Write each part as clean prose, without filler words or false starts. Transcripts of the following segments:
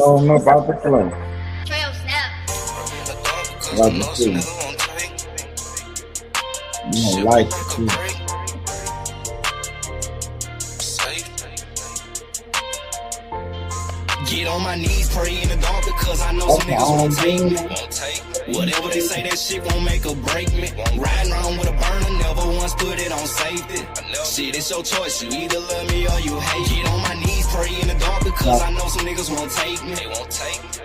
don't know about the flow. Like the city. You don't like it too. Get on my knees, pray in the dark because I know some niggas won't take me. Whatever they say, that shit won't make or break me. Riding around with a burner, never once put it on safety. Shit, it's your choice, you either love me or you hate. Get on my knees, pray in the dark because I know some niggas won't take me.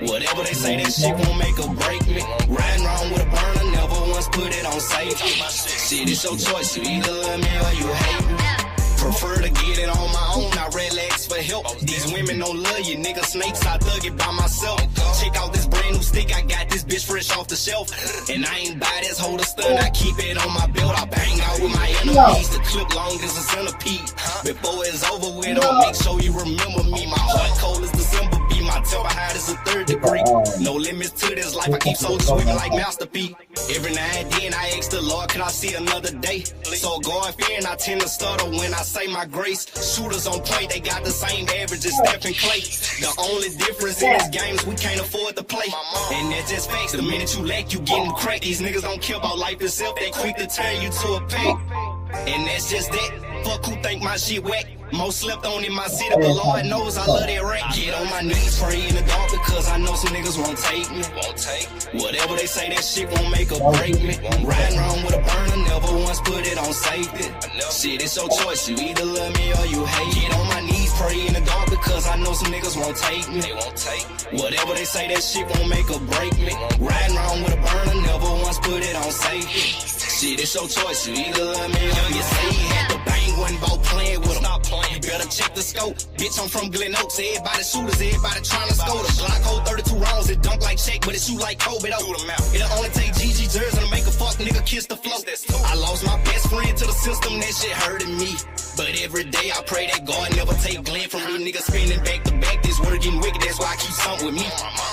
Whatever they say, that shit won't make or break me. Riding around with a burner, never once put it on safety. Shit, it's your choice, you either love me or you hate me. Prefer to get it on my own, I relax for help. These women don't love you, nigga snakes, I thug it by myself. Check out this brand new stick, I got this bitch fresh off the shelf. And I ain't buy this holder stun, I keep it on my belt. I bang out with my enemies, the clip long as a centipede. Before it's over with, I'll make sure you remember me. My heart cold as December, be my temper hot as a 3rd degree. No limits to this life, I keep so swimming like Master P. Every now and then I ask the Lord, can I see another day? So going fearing, I tend to stutter when I say my grace. Shooters on point, they got the same average as Stephen Clay. The only difference in this game is we can't afford to play. And that's just facts. The minute you lack, you getting cracked. These niggas don't care about life itself, they quick to turn you to a pig. And that's just that. Fuck who think my shit whack. Most slept on in my city, but Lord knows I love that rap. Get on my knees, pray in the dark because I know some niggas won't take me. Whatever they say, that shit won't make or break me. Riding around with a burner, never once put it on safety. Shit, it's your choice, you either love me or you hate. Get on my knees, pray in the dark because I know some niggas won't take me. Whatever they say, that shit won't make or break me. Riding around with a burner, never once put it on safety. Shit, it's your choice, you either love me or you say you had the bang, wasn't about playing with them. You better check the scope. Bitch, I'm from Glen Oaks. Everybody shooters, everybody trying to score. The Glock hold 32 rounds. It dunk like Shaq, but it shoot like Kobe. It'll only take GG jersey to make a fuck nigga kiss the flow. I lost my best friend to the system. That shit hurting me. But every day I pray that God never take Glenn from me. Niggas spinning back to back. This word getting wicked. That's why I keep something with me.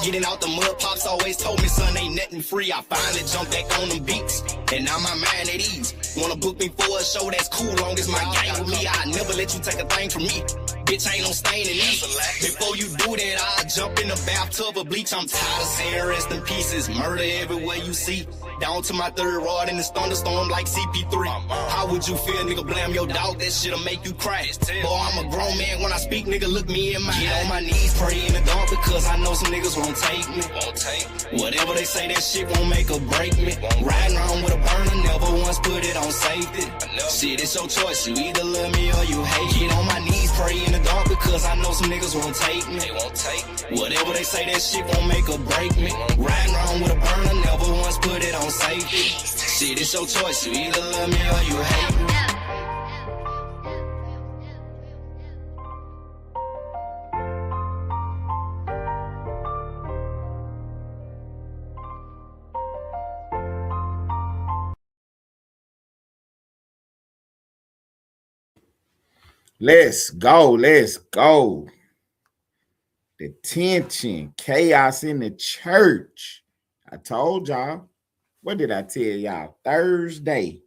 Getting out the mud, pops always told me, son, ain't nothing free. I finally jumped back on them beats. And now my mind at ease. Wanna book me for a show that's cool, long as my gang with me. I never let you take a thing from me. Bitch, ain't no stain in me. Before you do that, I'll jump in the bathtub of bleach. I'm tired of saying rest in pieces. Murder everywhere you see. Down to my 3rd rod in this thunderstorm like CP3. How would you feel, nigga? Blame your dog, that shit'll make you cry. Boy, I'm a grown man when I speak, nigga, look me in my eye. Get on my knees, pray in the dark because I know some niggas won't take me. Whatever they say, that shit won't make or break me. Riding around with a burner, never once put it on safety. Shit, it's your choice, you either love me or you hate. Get on my knees, pray in the dark because I know some niggas won't take me. Whatever they say, that shit won't make or break me. Riding around with a burner, never once put it on safety. Shit, it's your choice, you either love me or you hate me. Let's go. Let's go. The tension, chaos in the church. I told y'all. What did I tell y'all? Thursday.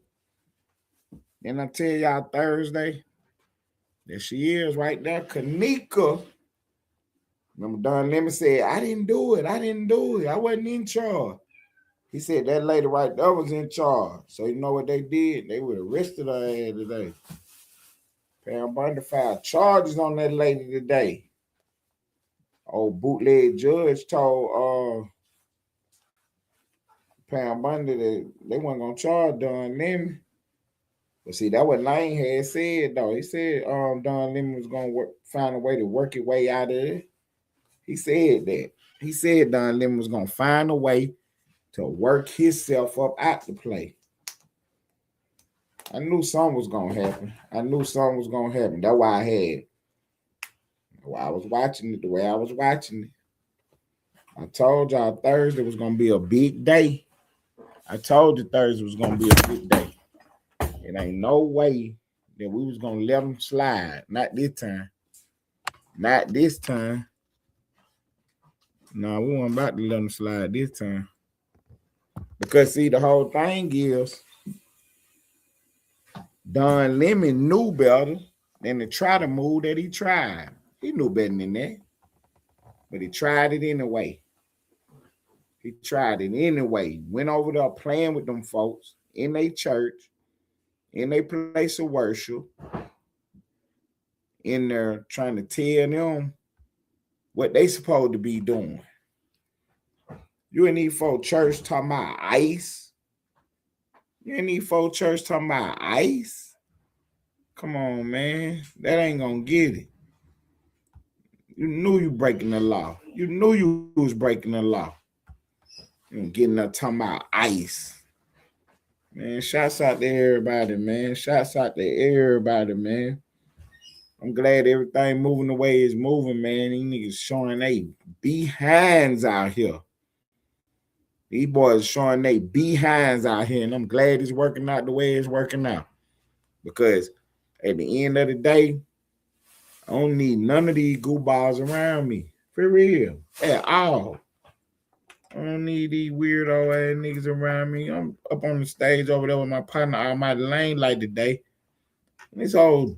Didn't I tell y'all Thursday? There she is right there. Kanika. Remember Donlemon said, I didn't do it. I wasn't in charge. He said that lady right there was in charge. So you know what they did? They would have arrested her ass today. Pam Bundy filed charges on that lady today. Old bootleg judge told Pam Bundy that they weren't gonna charge Donlemon. But see, that what Lane had said though. He said Donlemon was gonna find a way to work his way out of it. He said that. He said Donlemon was gonna find a way to work himself up out the play. I knew something was gonna happen. That's why I had it. Why I was watching it the way I was watching it. I told y'all Thursday was gonna be a big day. It ain't no way that we was gonna let them slide. Not this time. No, we weren't about to let them slide this time. Because see, the whole thing is Donlemon knew better than to try to move that he tried. He knew better than that. but he tried it anyway. He tried it anyway. Went over there playing with them folks in their church, in their place of worship, in there trying to tell them what they supposed to be doing. You ain't need for church talking about ice. You ain't need for church talking about ice. Come on, man. That ain't gonna get it. You knew you breaking the law. You knew you was breaking the law. You getting up talking about ice. Man, shouts out to everybody, man. Shouts out to everybody, man. I'm glad everything moving the way it's moving, man. These niggas showing they behinds out here. These boys showing they behinds out here, and I'm glad it's working out the way it's working out. Because at the end of the day, I don't need none of these goofballs around me. For real. At all. I don't need these weirdo ass niggas around me. I'm up on the stage over there with my partner, Almighty Lane, like today. And this old,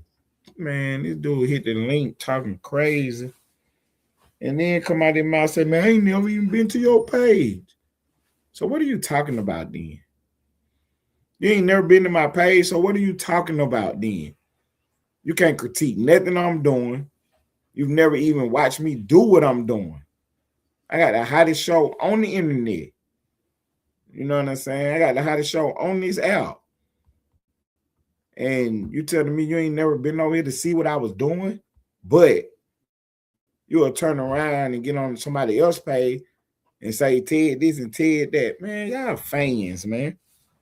man, this dude hit the link talking crazy. And then come out their mouth and say, man, I ain't never even been to your page. So what are you talking about then? You ain't never been to my page, so what are you talking about then? You can't critique nothing I'm doing. You've never even watched me do what I'm doing. I got the hottest show on the internet. You know what I'm saying? I got the hottest show on this app. And you telling me you ain't never been over here to see what I was doing, but you'll turn around and get on somebody else's page and say Ted this and Ted that. Man, y'all fans, man.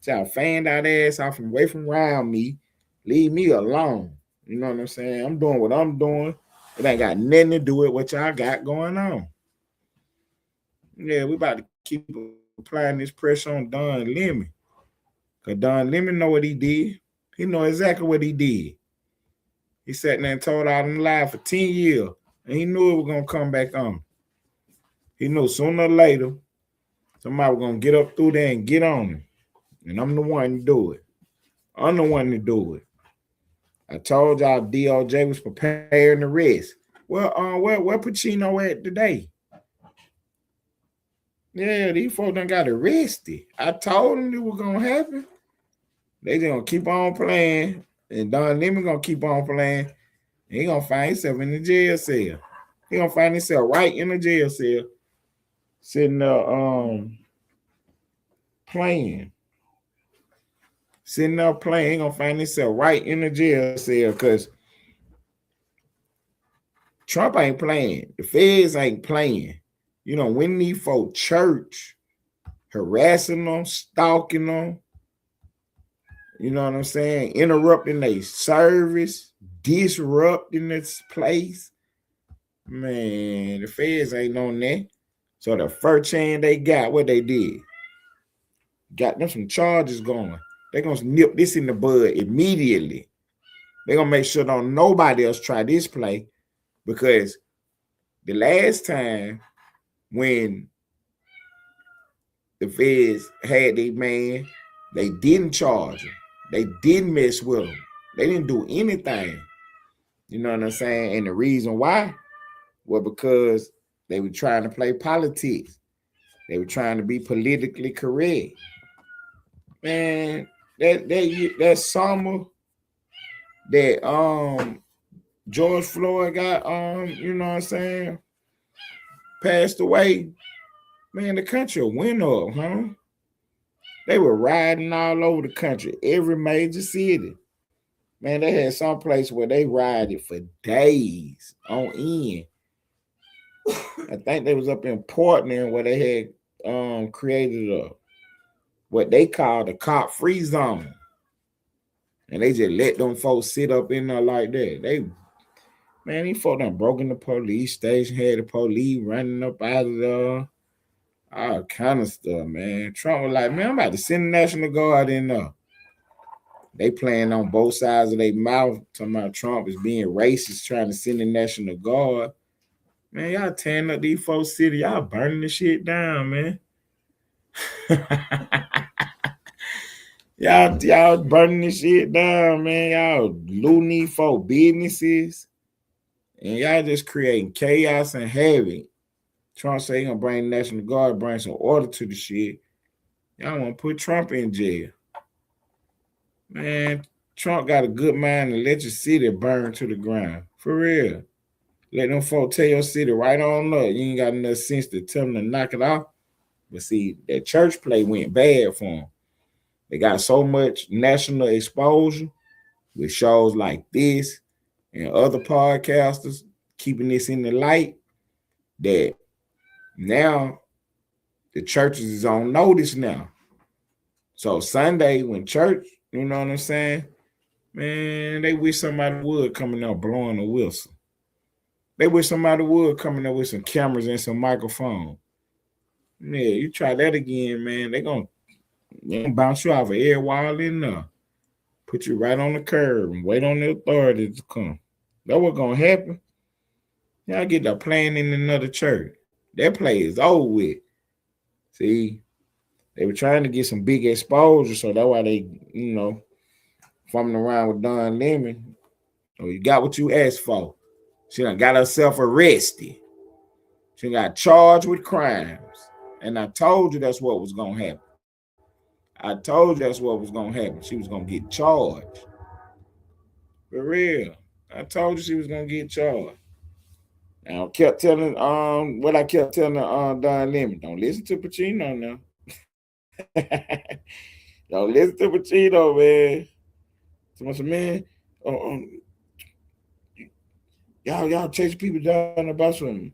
Y'all fan that ass off and away from around me. Leave me alone. You know what I'm saying? I'm doing what I'm doing. It ain't got nothing to do with what y'all got going on. Yeah, we about to keep applying this pressure on Donlemon. Because Donlemon know what he did. He know exactly what he did. He sat there and told all them lies for 10 years. And he knew it was going to come back on. He knew sooner or later, somebody was going to get up through there and get on him. And I'm the one to do it. I'm the one to do it. I told y'all DOJ was preparing the rest. Well, where Pacino at today? Yeah, these folks done got arrested. I told them it was gonna happen. They just gonna keep on playing, and Donlemon gonna keep on playing. And he gonna find himself in the jail cell. He gonna find himself right in the jail cell, sitting there playing. Sitting there playing, he gonna find himself right in the jail cell because Trump ain't playing. The feds ain't playing. You know, when these folk church, harassing them, stalking them, you know what I'm saying? Interrupting their service, disrupting this place. Man, the feds ain't on that. So the first chance they got, what they did? Got them some charges going. They're going to nip this in the bud immediately. They're going to make sure don't nobody else try this play because the last time when the feds had their man, they didn't charge him. They didn't mess with him. They didn't do anything. You know what I'm saying? And the reason why was because they were trying to play politics. They were trying to be politically correct. Man, that summer that George Floyd got you know what I'm saying, passed away, man, the country went up, huh? They were riding all over the country, every major city. Man, they had some place where they rided for days on end. I think they was up in Portland where they had created what they called a cop-free zone. And they just let them folks sit up in there like that. These folks done broken the police station, had the police running up out of there. All kind of stuff, man. Trump was like, man, I'm about to send the National Guard in there. They playing on both sides of their mouth, talking about Trump is being racist, trying to send the National Guard. Man, y'all tearing up these folks' city. Y'all burning the shit down, man. Y'all burning this shit down, man. Y'all looting these folk businesses. And y'all just creating chaos and havoc Trump say he gonna bring the National Guard, bring some order to the shit. Y'all want to put Trump in jail. Man, Trump got a good mind to let your city burn to the ground. For real. Let them folk tell your city right on up. You ain't got enough sense to tell them to knock it off. But see, that church play went bad for them. They got so much national exposure with shows like this and other podcasters keeping this in the light that now the churches is on notice now. So Sunday when church, you know what I'm saying? Man, they wish somebody would come in there blowing a whistle. They wish somebody would come in there with some cameras and some microphones. Yeah, you try that again, man. They gonna bounce you off of every wall in there. Put you right on the curb and wait on the authorities to come. That's what's gonna happen. Y'all get the playing in another church. That play is over with. See, they were trying to get some big exposure, so that's why they, fumbling around with Donlemon. Oh, you got what you asked for. She done got herself arrested. She got charged with crimes. And I told you that's what was going to happen. I told you that's what was going to happen. She was going to get charged. For real. I told you she was going to get charged. Now, I kept telling, what I kept telling Donlemon, don't listen to Pacino now. Don't listen to Pacino, man. So I said, man, y'all chase people down about some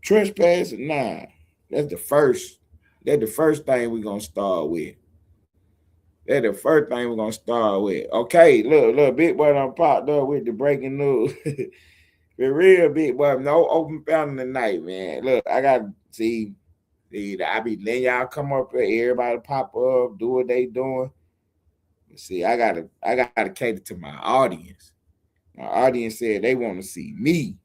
trespassing. Nah, that's the first. That's the first thing we're gonna start with. That's the first thing we're gonna start with. Okay, look, big boy done popped up with the breaking news. The real big boy, no open fountain tonight, man. Look, I gotta see. I be letting y'all come up here, everybody pop up, do what they doing. See, I gotta cater to my audience. My audience said they want to see me.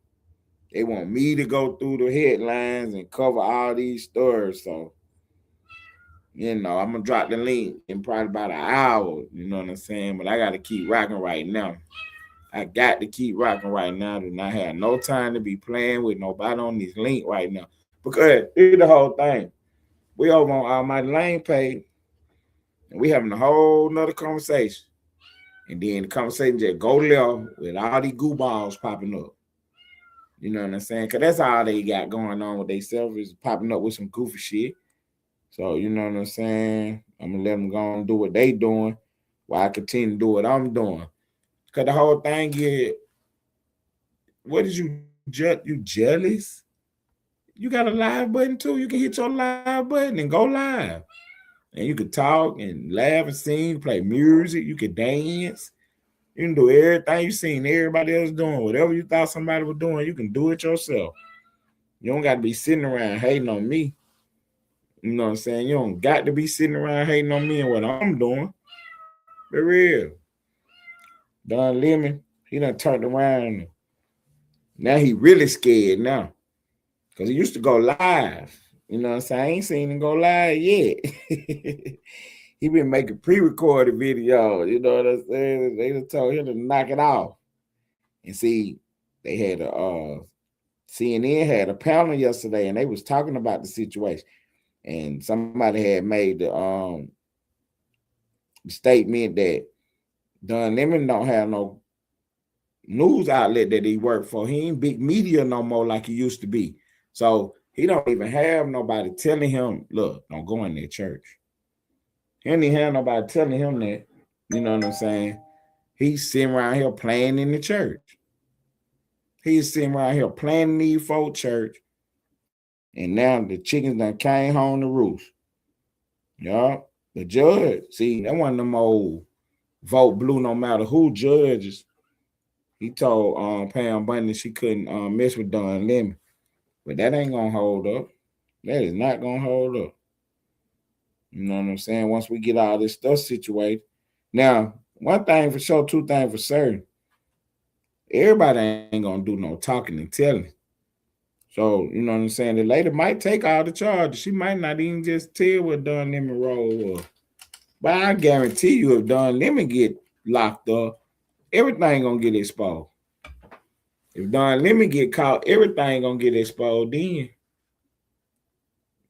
They want me to go through the headlines and cover all these stories. So, I'm gonna drop the link in probably about an hour. You know what I'm saying? But I gotta keep rocking right now. I got to keep rocking right now. Do not have no time to be playing with nobody on this link right now. Because here's the whole thing. We over on Almighty Lane page, and we having a whole nother conversation. And then the conversation just go left with all these goo balls popping up. You know what I'm saying? Because that's all they got going on with themselves is popping up with some goofy shit. So, you know what I'm saying? I'm going to let them go and do what they doing while I continue to do what I'm doing. Because the whole thing is, what is you jealous? You got a live button too. You can hit your live button and go live. And you can talk and laugh and sing, play music. You can dance. You can do everything you seen everybody else doing. Whatever you thought somebody was doing, you can do it yourself. You don't got to be sitting around hating on me. You know what I'm saying? You don't got to be sitting around hating on me and what I'm doing. For real. Donlemon, he done turned around. Now he really scared now. Because he used to go live. You know what I'm saying? I ain't seen him go live yet. He been making pre-recorded videos. You know what I'm saying? They just told him to knock it off. And see, they had CNN had a panel yesterday, and they was talking about the situation. And somebody had made the statement that Donlemon don't have no news outlet that he worked for. He ain't big media no more like he used to be. So he don't even have nobody telling him, look, don't go in that church. He don't even have nobody telling him that. You know what I'm saying? He's sitting around here playing in the church. He's sitting around here playing in the folk church. And now the chickens done came home to roost. Yeah. The judge, see, that one of them old vote blue no matter who judges. He told Pam Bundy she couldn't mess with Donlemon. But that ain't gonna hold up. That is not gonna hold up. You know what I'm saying? Once we get all this stuff situated. Now, one thing for sure, two things for certain. Everybody ain't gonna do no talking and telling. So, you know what I'm saying? The lady might take all the charges. She might not even just tell what Donlemon role was. But I guarantee you, if Donlemon get locked up, everything gonna get exposed. If Donlemon get caught, everything gonna get exposed then.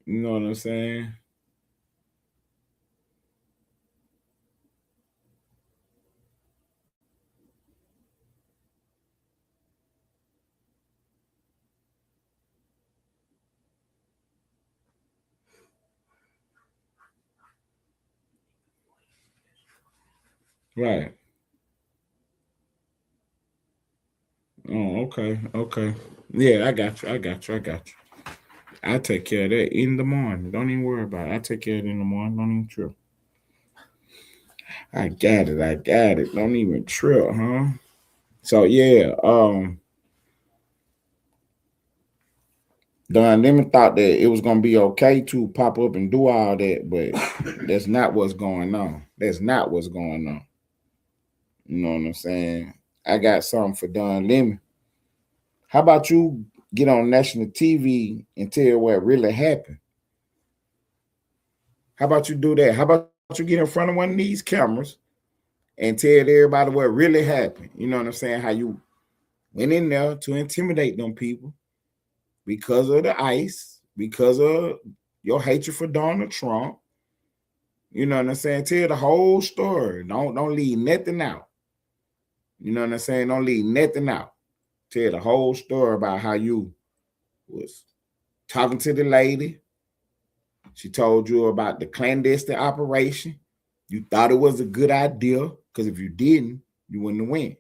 You know what I'm saying? Right. Oh, okay. Okay. Yeah, I got you. I got you. I got you. I take care of that in the morning. Don't even worry about it. I take care of it in the morning. Don't even trip. I got it. I got it. Don't even trip, huh? So yeah, Don Lemon thought that it was gonna be okay to pop up and do all that, but that's not what's going on. That's not what's going on. You know what I'm saying? I got something for Don Lemon. How about you get on national TV and tell what really happened? How about you do that? How about you get in front of one of these cameras and tell everybody what really happened? You know what I'm saying? How you went in there to intimidate them people because of the ICE, because of your hatred for Donald Trump. You know what I'm saying? Tell the whole story. Don't leave nothing out. You know what I'm saying? Don't leave nothing out. Tell the whole story about how you was talking to the lady. She told you about the clandestine operation. You thought it was a good idea because if you didn't, you wouldn't have went.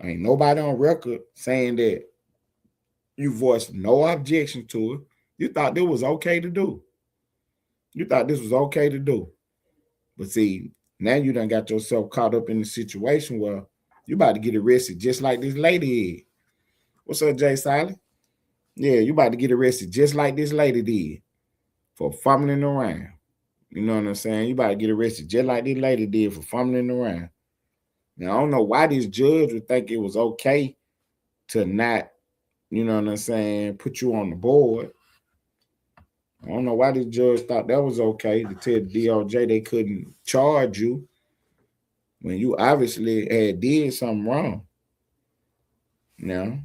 Ain't nobody on record saying that you voiced no objection to it. You thought this was okay to do. You thought this was okay to do. But see, now you done got yourself caught up in the situation where you about to get arrested just like this lady is. What's up, Jay Silent? Yeah, you about to get arrested just like this lady did for fumbling around. You know what I'm saying? You about to get arrested just like this lady did for fumbling around. Now, I don't know why this judge would think it was okay to not, you know what I'm saying, put you on the board. I don't know why this judge thought that was okay to tell the DOJ they couldn't charge you when you obviously had did something wrong. Now,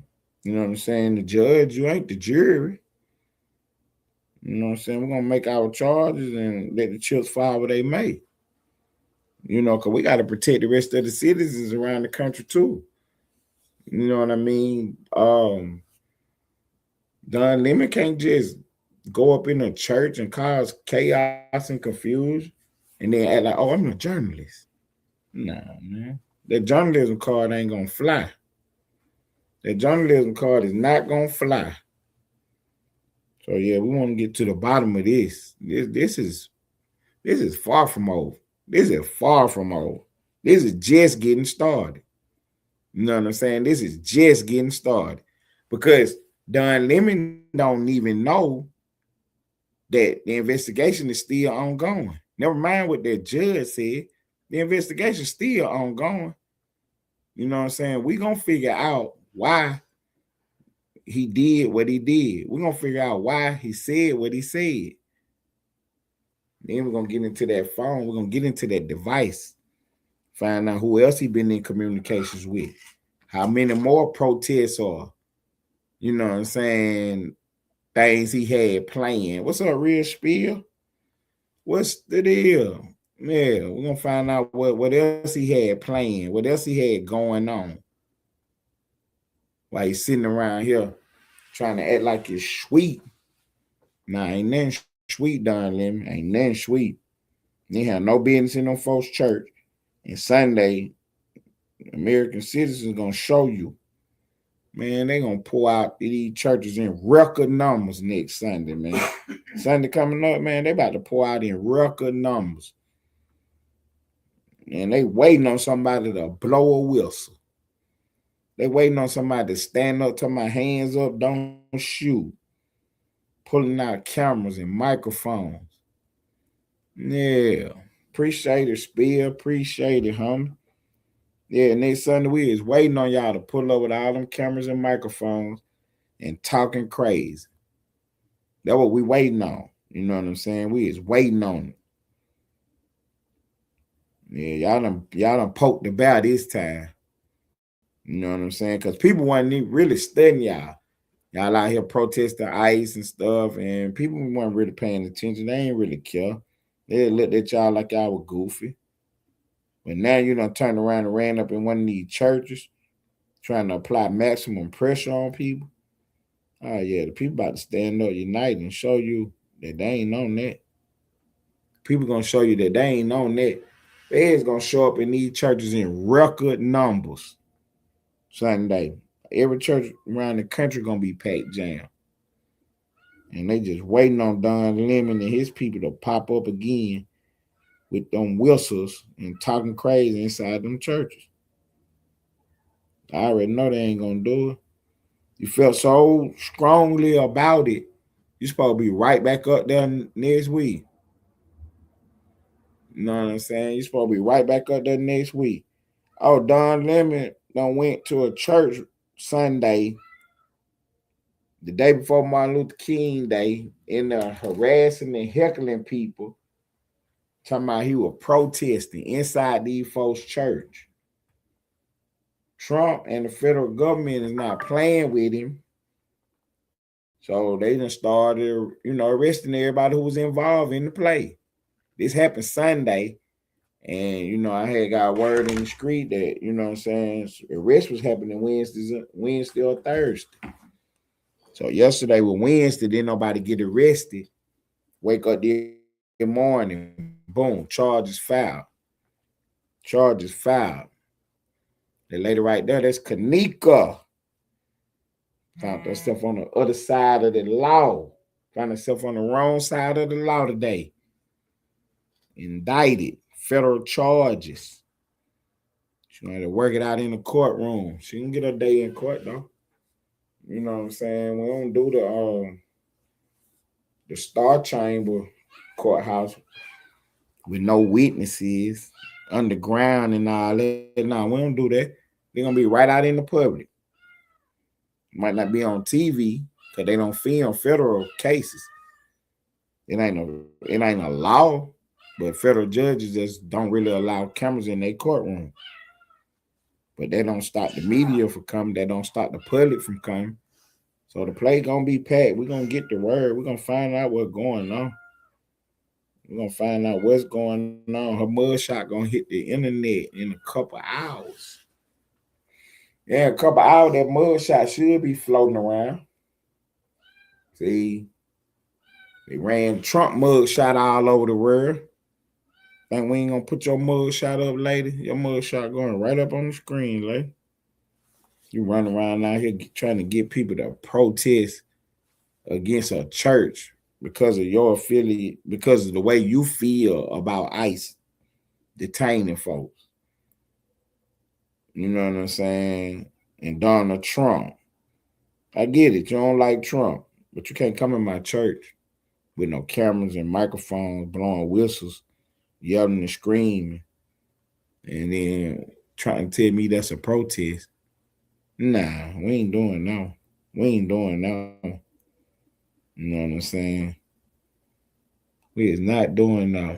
you know what I'm saying? The judge, you ain't the jury. You know what I'm saying? We're gonna make our charges and let the chips fall where they may. You know, because we got to protect the rest of the citizens around the country too. You know what I mean? Don Lemon can't just go up in a church and cause chaos and confusion and then act like, oh, I'm a journalist. Nah, man. That journalism card ain't gonna fly. That journalism card is not gonna fly. So yeah, we want to get to the bottom of this. This is far from over. This is far from over. This is just getting started. You know what I'm saying? This is just getting started. Because Don Lemon don't even know that the investigation is still ongoing. Never mind what that judge said. The investigation is still ongoing. You know what I'm saying? We're gonna figure out why he did what he did. We're gonna figure out why he said what he said. Then we're gonna get into that phone. We're gonna get into that device. Find out who else he been in communications with. How many more protests are, you know what I'm saying, things he had planned. What's up, Real Spiel? What's the deal? Yeah, we're gonna find out what else he had planned, what else he had going on. While he's sitting around here trying to act like it's sweet. Nah, ain't nothing sweet, Don Lemon. Ain't nothing sweet. They have no business in no folks' church. And Sunday, American citizens gonna show you. Man, they gonna pull out these churches in record numbers next Sunday, man. Sunday coming up, man, they about to pour out in record numbers. And they waiting on somebody to blow a whistle. They waiting on somebody to stand up, turn my hands up, don't shoot. Pulling out cameras and microphones. Yeah. Appreciate it, Spear. Appreciate it, homie. Yeah, next Sunday we is waiting on y'all to pull up with all them cameras and microphones and talking crazy. That's what we waiting on. You know what I'm saying? We is waiting on it. Yeah, y'all done poked the bear this time. You know what I'm saying? Because people wasn't even really studying y'all. Y'all out here protesting ICE and stuff, and people weren't really paying attention. They ain't really care. They looked at y'all like y'all were goofy. But now you done turned around and ran up in one of these churches trying to apply maximum pressure on people. Oh yeah, the people about to stand up, unite, and show you that they ain't on that. People gonna show you that they ain't on that. They is gonna show up in these churches in record numbers Sunday. Every church around the country gonna be packed jam. And they just waiting on Donlemon and his people to pop up again with them whistles and talking crazy inside them churches. I already know they ain't gonna do it. You felt so strongly about it. You supposed to be right back up there next week. You know what I'm saying? You supposed to be right back up there next week. Oh, Donlemon done went to a church Sunday, the day before Martin Luther King Day, in there harassing and heckling people, talking about he was protesting inside these folks' church. Trump and the federal government is not playing with him. So they done started, arresting everybody who was involved in the play. This happened Sunday. And, I had got word in the street that, what I'm saying, arrest was happening Wednesday or Thursday. So yesterday was Wednesday, didn't nobody get arrested. Wake up the morning, boom, charges filed. Charges filed. The lady right there, that's Kanika. Found herself on the other side of the law. Found herself on the wrong side of the law today. Indicted. Federal charges. She had to work it out in the courtroom. She can get her day in court though. You know what I'm saying? We don't do the Star Chamber courthouse with no witnesses, underground and all that. No, we don't do that. They're gonna be right out in the public. Might not be on TV because they don't film federal cases. It ain't a law, but federal judges just don't really allow cameras in their courtroom. But they don't stop the media from coming. They don't stop the public from coming. So the play gonna be packed. We're gonna get the word. We're gonna find out what's going on. We're gonna find out what's going on. Her mugshot gonna hit the internet in a couple hours. Yeah, a couple hours, that mugshot should be floating around. See, they ran Trump mugshot all over the world. Think we ain't gonna put your mugshot up, lady? Your mugshot going right up on the screen, lady. You run around out here trying to get people to protest against a church because of your affiliate, because of the way you feel about ICE detaining folks. You know what I'm saying? And Donald Trump. I get it. You don't like Trump, but you can't come in my church with no cameras and microphones, blowing whistles, yelling and screaming, and then trying to tell me that's a protest. Nah, we ain't doing no. We ain't doing no. You know what I'm saying? We is not doing no.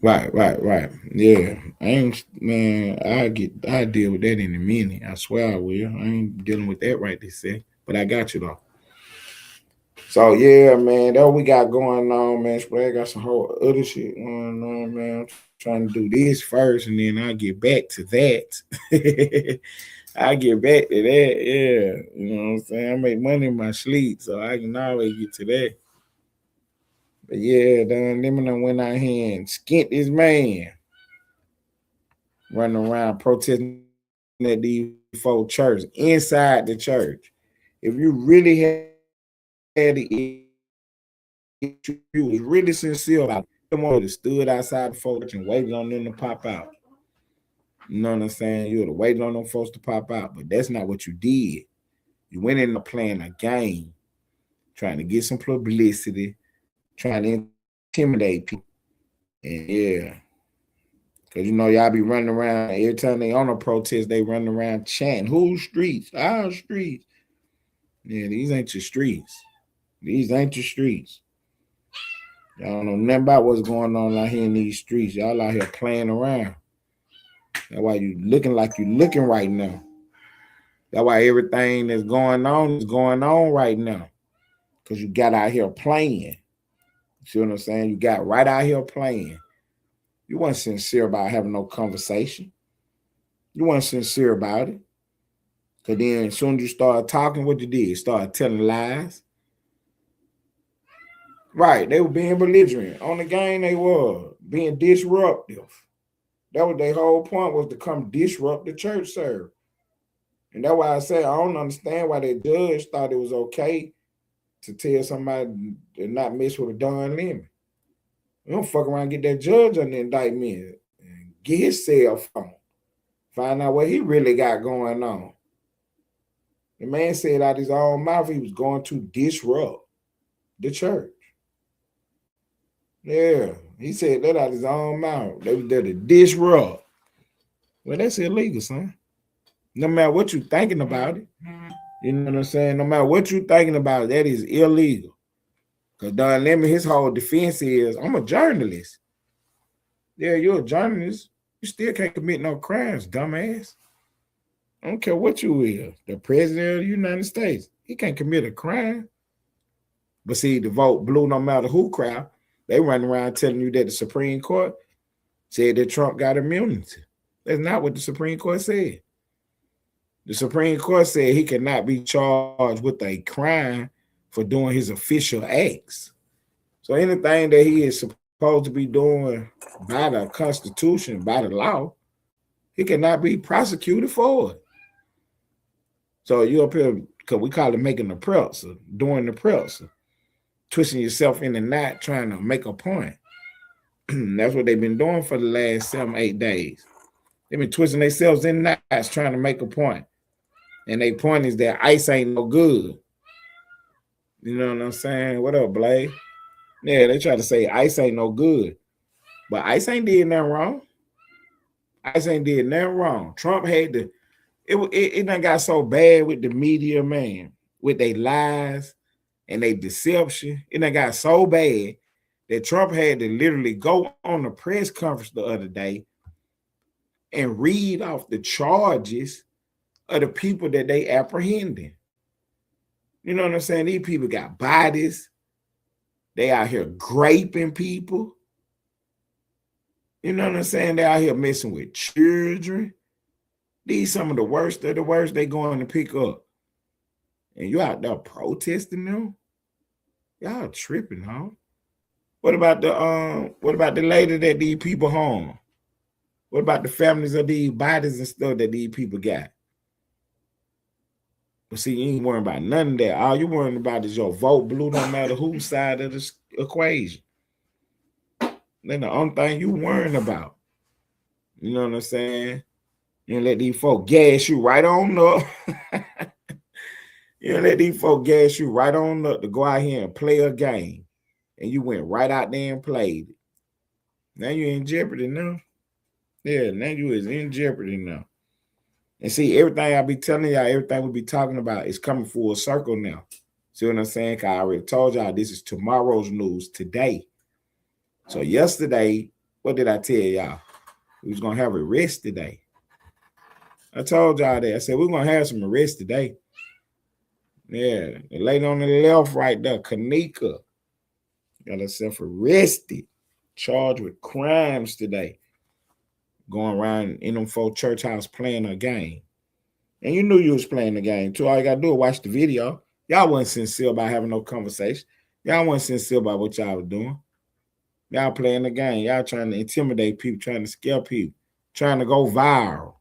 Right. Yeah. I ain't, man, I deal with that in a minute. I swear I will. I ain't dealing with that right this second. But I got you though. So yeah, man, that what we got going on, man. I got some whole other shit going on, man. I'm trying to do this first and then I'll get back to that. I get back to that, yeah. You know what I'm saying? I make money in my sleep, so I can always get to that. But yeah, Donlemon went out here and skint this man. Running around protesting at these folk church, inside the church. If you really had you was really sincere about it, you would have stood outside the folk and waited on them to pop out. You know what I'm saying? You would have waited on them folks to pop out, but that's not what you did. You went in there playing a game, trying to get some publicity, trying to intimidate people. And yeah, because y'all be running around every time they on a protest, they running around chanting, whose streets? Our streets. Yeah, these ain't your streets. These ain't your streets. Y'all don't know nothing about what's going on out here in these streets. Y'all out here playing around. That's why you looking like you looking right now. That's why everything that's going on is going on right now. Because you got out here playing. See what I'm saying? You got right out here playing. You weren't sincere about having no conversation. You weren't sincere about it. Because then as soon as you start talking, what you did? Start telling lies. Right. They were being belligerent. On the game, they were being disruptive. That was their whole point, was to come disrupt the church service. And that's why I say I don't understand why the judge thought it was okay to tell somebody to not mess with a Donlemon. You don't fuck around and get that judge on the indictment and get his cell phone. Find out what he really got going on. The man said out his own mouth he was going to disrupt the church. Yeah, he said that out his own mouth. They was there to disrupt. Well, that's illegal, son. No matter what you thinking about it. You know what I'm saying? No matter what you thinking about it, that is illegal. Because Donlemon, his whole defense is, I'm a journalist. Yeah, you're a journalist. You still can't commit no crimes, dumbass. I don't care what you is. The president of the United States, he can't commit a crime. But see, the vote blue no matter who crowd, they run around telling you that the Supreme Court said that Trump got immunity. That's not what the Supreme Court said. The Supreme Court said he cannot be charged with a crime for doing his official acts. So anything that he is supposed to be doing by the Constitution, by the law, he cannot be prosecuted for it. So you up here, because we call it making the pretzel, doing the pretzel, twisting yourself in the knot, trying to make a point. That's what they've been doing for the last 7-8 days. They've been twisting themselves in knots, trying to make a point. And their point is that ICE ain't no good. You know what I'm saying? What up, Blade? Yeah, they try to say ICE ain't no good. But ICE ain't did nothing wrong. ICE ain't did nothing wrong. Trump had to, it done got so bad with the media, man, with their lies and their deception. It done got so bad that Trump had to literally go on the press conference the other day and read off the charges of the people that they apprehending. You know what I'm saying? These people got bodies. They out here graping people. You know what I'm saying? They out here messing with children. These some of the worst of the worst they going to pick up. And you out there protesting them? Y'all tripping, huh? What about the lady that these people harm? What about the families of these bodies and stuff that these people got? But see, you ain't worrying about none of that. All you worrying about is your vote blue, no matter whose side of the equation. Then the only thing you worrying about. You know what I'm saying? You let these folk gas you right on up. You let these folk gas you right on up to go out here and play a game. And you went right out there and played it. Now you're in jeopardy now. Yeah, now you is in jeopardy now. And see, everything I be telling y'all, everything we be talking about is coming full circle now. See what I'm saying? Because I already told y'all this is tomorrow's news today. So yesterday, what did I tell y'all? We was going to have arrests today. I told y'all that. I said, we're going to have some arrests today. Yeah, the lady on the left right there, Kanika, got herself arrested, charged with crimes today. Going around in them folk church house playing a game. And you knew you was playing the game too. All you gotta do is watch the video. Y'all wasn't sincere about having no conversation. Y'all wasn't sincere about what y'all was doing. Y'all playing the game. Y'all trying to intimidate people, trying to scare people, trying to go viral.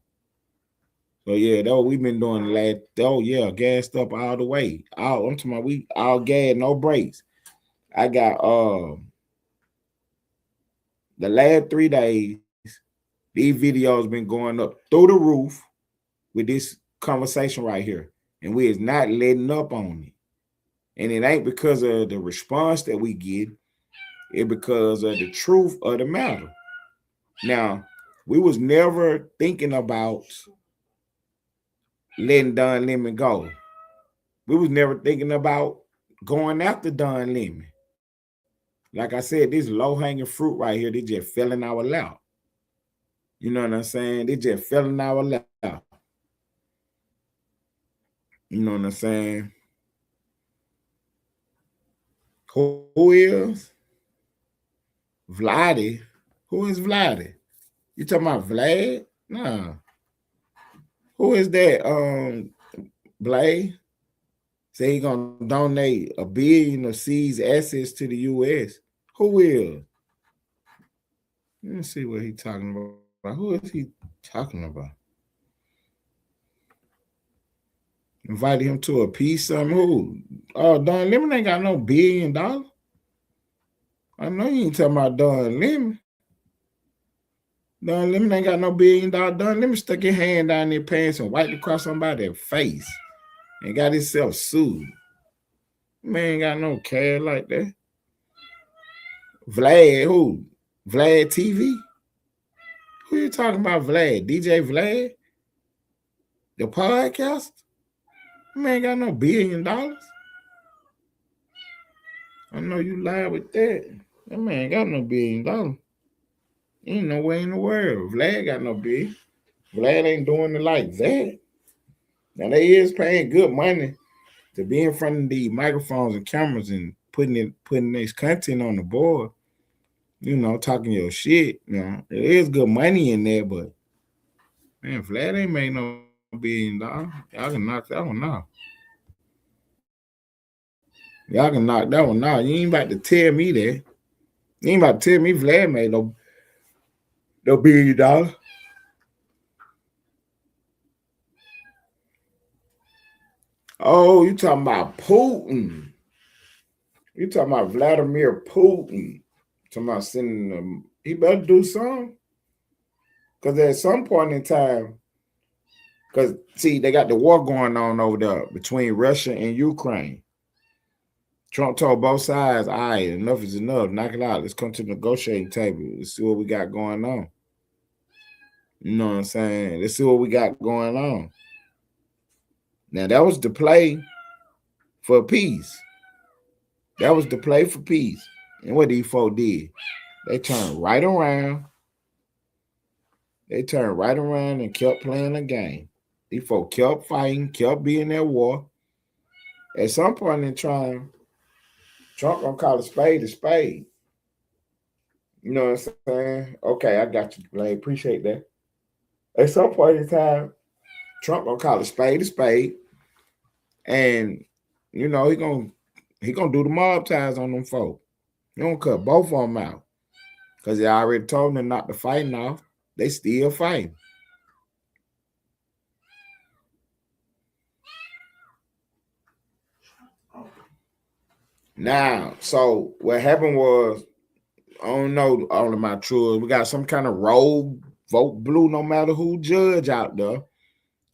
So yeah, that's what we've been doing the last, gassed up all the way. I'm talking about we all gas, no brakes. I got the last 3 days, these videos been going up through the roof with this conversation right here. And we is not letting up on it. And it ain't because of the response that we get. It's because of the truth of the matter. Now, we was never thinking about letting Donlemon go. We was never thinking about going after Donlemon. Like I said, this low hanging fruit right here, they just fell in our lap. You know what I'm saying? They just fell in our lap. You know what I'm saying? Who is Vladdy? Who is Vladdy? You talking about Vlad? Nah. Who is that? Blade? Say he gonna donate $1 billion of seeds assets to the US. Who will? Let me see what he talking about. Who is he talking about? Invited him to a peace summit. Who? Oh, Donlemon ain't got no $1 billion. I know you ain't talking about Donlemon. Donlemon ain't got no $1 billion. Donlemon stuck his hand down their pants and wiped across somebody's face and got himself sued. Man ain't got no care like that. Vlad, who? Vlad TV? Who you talking about, Vlad? DJ Vlad? The podcast? Man ain't got no $1 billion. I know you lie with that. That man ain't got no $1 billion. Ain't no way in the world. Vlad got no big. Vlad ain't doing it like that. Now they is paying good money to be in front of the microphones and cameras and putting this content on the board. You know, talking your shit. You know, there is good money in there, but man, Vlad ain't made no $1 billion. Y'all can knock that one off. Y'all can knock that one off. You ain't about to tell me that. You ain't about to tell me Vlad made no $1 billion. Oh, you talking about Putin. You talking about Vladimir Putin. Talking about sending them. He better do something. Because at some point in time, because, see, they got the war going on over there between Russia and Ukraine. Trump told both sides, all right, enough is enough. Knock it out. Let's come to the negotiating table. Let's see what we got going on. You know what I'm saying? Let's see what we got going on. Now, that was the play for peace. That was the play for peace. And what these folks did, they turned right around. They turned right around and kept playing the game. These folks kept fighting, kept being at war. At some point in time, Trump gonna call a spade a spade. You know what I'm saying? Okay, I got you, Blade. Appreciate that. At some point in time, Trump gonna call a spade, and you know he gonna do the mob ties on them folks. He gonna cut both of them out because he already told them not to fight off. They still fighting. Now, so what happened was, I don't know all of my truths. We got some kind of rogue vote blue no matter who judge out there,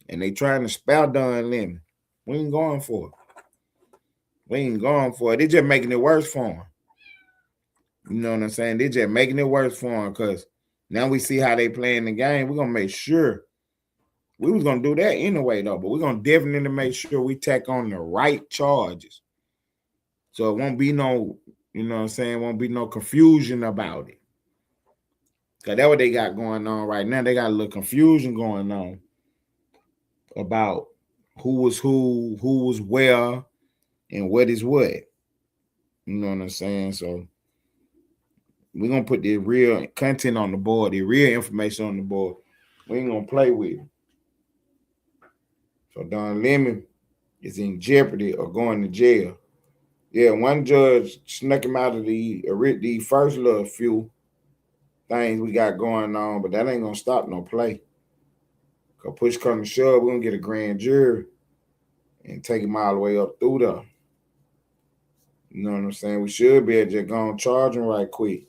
and they trying to spell Donlemon. We ain't going for it. We ain't going for it. They just making it worse for him. You know what I'm saying? They just making it worse for him because now we see how they playing the game. We're gonna make sure. We was gonna do that anyway though, but we're gonna definitely make sure we tack on the right charges. So it won't be no, you know what I'm saying, won't be no confusion about it. Cause that's what they got going on right now. They got a little confusion going on about who was where, and what is what. You know what I'm saying? So we're gonna put the real content on the board, the real information on the board. We ain't gonna play with it. So Donlemon is in jeopardy of going to jail. Yeah, one judge snuck him out of the first little few things we got going on, but that ain't gonna stop no play. Cause push come to shove, we're gonna get a grand jury and take him all the way up through there. You know what I'm saying? We should be able to just go and charge him right quick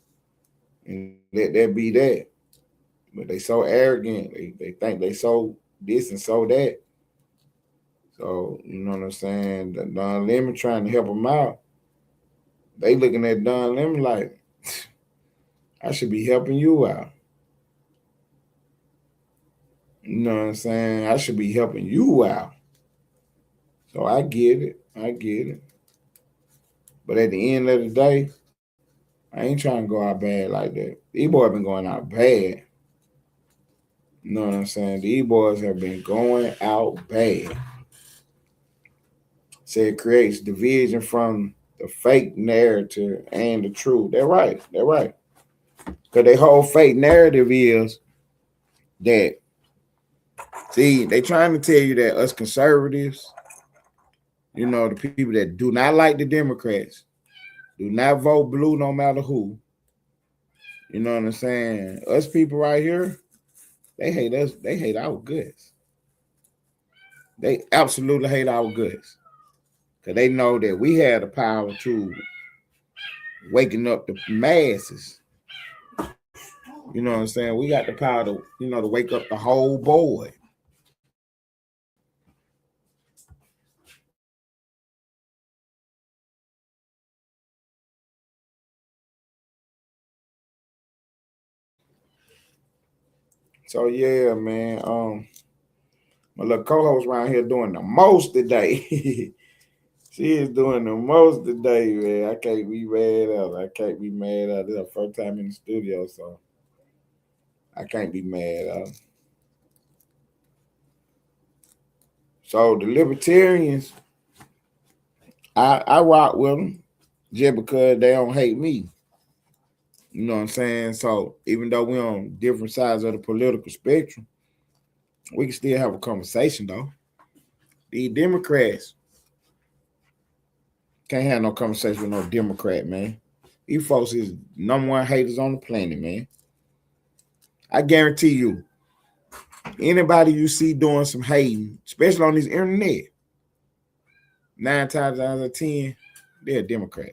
and let that be that. But they so arrogant. They think they so this and so that. So, you know what I'm saying? Donlemon trying to help them out. They looking at Donlemon like, I should be helping you out. You know what I'm saying? I should be helping you out. So I get it. But at the end of the day, I ain't trying to go out bad like that. These boys been going out bad. You know what I'm saying? These boys have been going out bad. So it creates division from the fake narrative and the truth. They're right. They're right. Because their whole fake narrative is that, see, they trying to tell you that us conservatives, the people that do not like the Democrats, do not vote blue no matter who. You know what I'm saying? Us people right here, they hate us. They hate our guts. They absolutely hate our guts. Because they know that we have the power to waking up the masses. You know what I'm saying? We got the power to wake up the whole board. So yeah, man. My little co-host around here doing the most today. She is doing the most today, man. I can't be mad at her. I can't be mad at her. This is her first time in the studio, so I can't be mad at her. So the libertarians, I rock with them just because they don't hate me. You know what I'm saying? So even though we're on different sides of the political spectrum, we can still have a conversation though. These Democrats can't have no conversation with no Democrat, man. These folks is number one haters on the planet, man. I guarantee you, anybody you see doing some hating, especially on this internet, 9 times out of 10, they're a Democrat.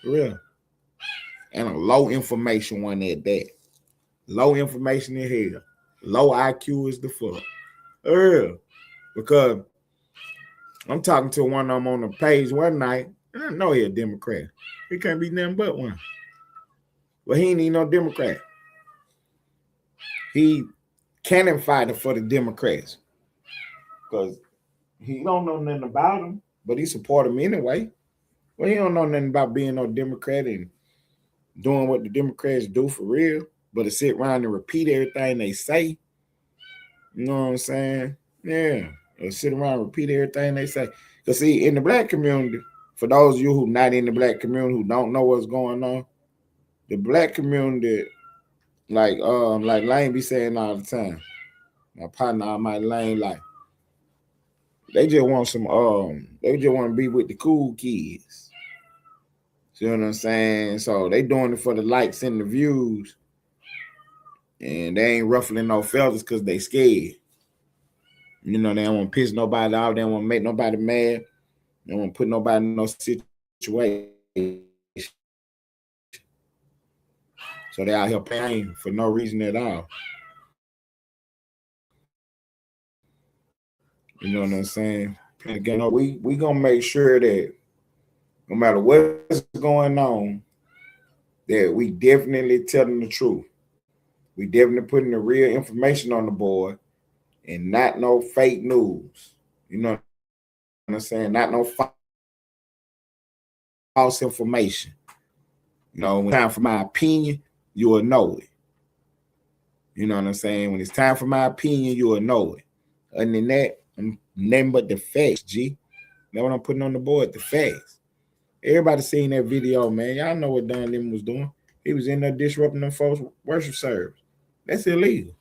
For real. And a low information one at that. Low information in hell. Low IQ is the fuck. For real. Because I'm talking to one of them on the page one night, and I know he a Democrat. He can't be nothing but one. But he ain't even no Democrat. He cannon fighter for the Democrats. Because he don't know nothing about them, but he support them anyway. Well, he don't know nothing about being no Democrat and doing what the Democrats do for real, but to sit around and repeat everything they say. You know what I'm saying? Yeah. Or sit around and repeat everything they say. Because see, in the black community, for those of you who not in the black community who don't know what's going on, the black community, like Lane be saying all the time, my partner, my Lane, like, they just want they just want to be with the cool kids. You know what I'm saying? So they doing it for the likes and the views. And they ain't ruffling no feathers because they scared. They don't want to piss nobody off. They don't want to make nobody mad. They don't want to put nobody in no situation. So they out here paying for no reason at all. You know what I'm saying? Again, we gonna make sure that no matter what's going on, that we definitely telling the truth. We definitely putting the real information on the board and not no fake news. You know what I'm saying? Not no false information. When it's time for my opinion, you will know it. You know what I'm saying? When it's time for my opinion, you will know it. Other than that, I'm nothing but the facts, G. That's what I'm putting on the board, the facts. Everybody seen that video, man. Y'all know what Donlemon was doing. He was in there disrupting them folks' worship service. That's illegal.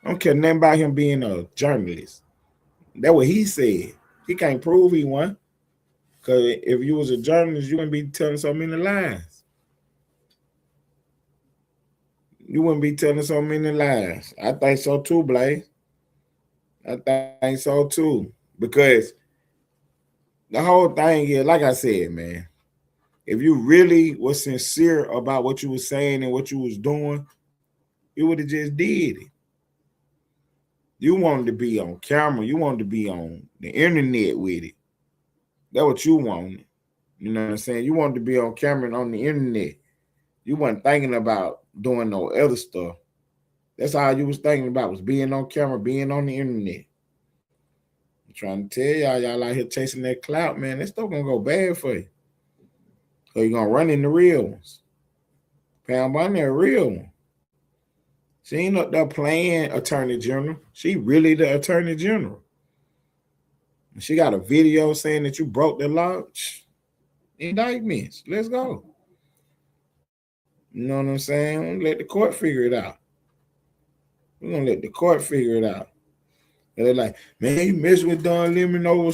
I don't care nothing about him being a journalist. That's what he said. He can't prove he won. Because if you was a journalist, you wouldn't be telling so many lies. You wouldn't be telling so many lies. I think so too, Blaze. I think so too. Because the whole thing is, like I said, man, if you really was sincere about what you was saying and what you was doing, you would have just did it. You wanted to be on camera. You wanted to be on the internet with it. That's what you wanted. You know what I'm saying? You wanted to be on camera and on the internet. You wasn't thinking about doing no other stuff. That's all you was thinking about, was being on camera, being on the internet. I'm trying to tell y'all out here chasing that clout, man. That stuff gonna go bad for you. So you're gonna run in the real ones. Pam Bondi a real one. She ain't up there playing attorney general. She really the attorney general. She got a video saying that you broke the law. Indictments. Let's go. You know what I'm saying? Let the court figure it out. We're gonna let the court figure it out. And they're like, man, you messing with Donlemon over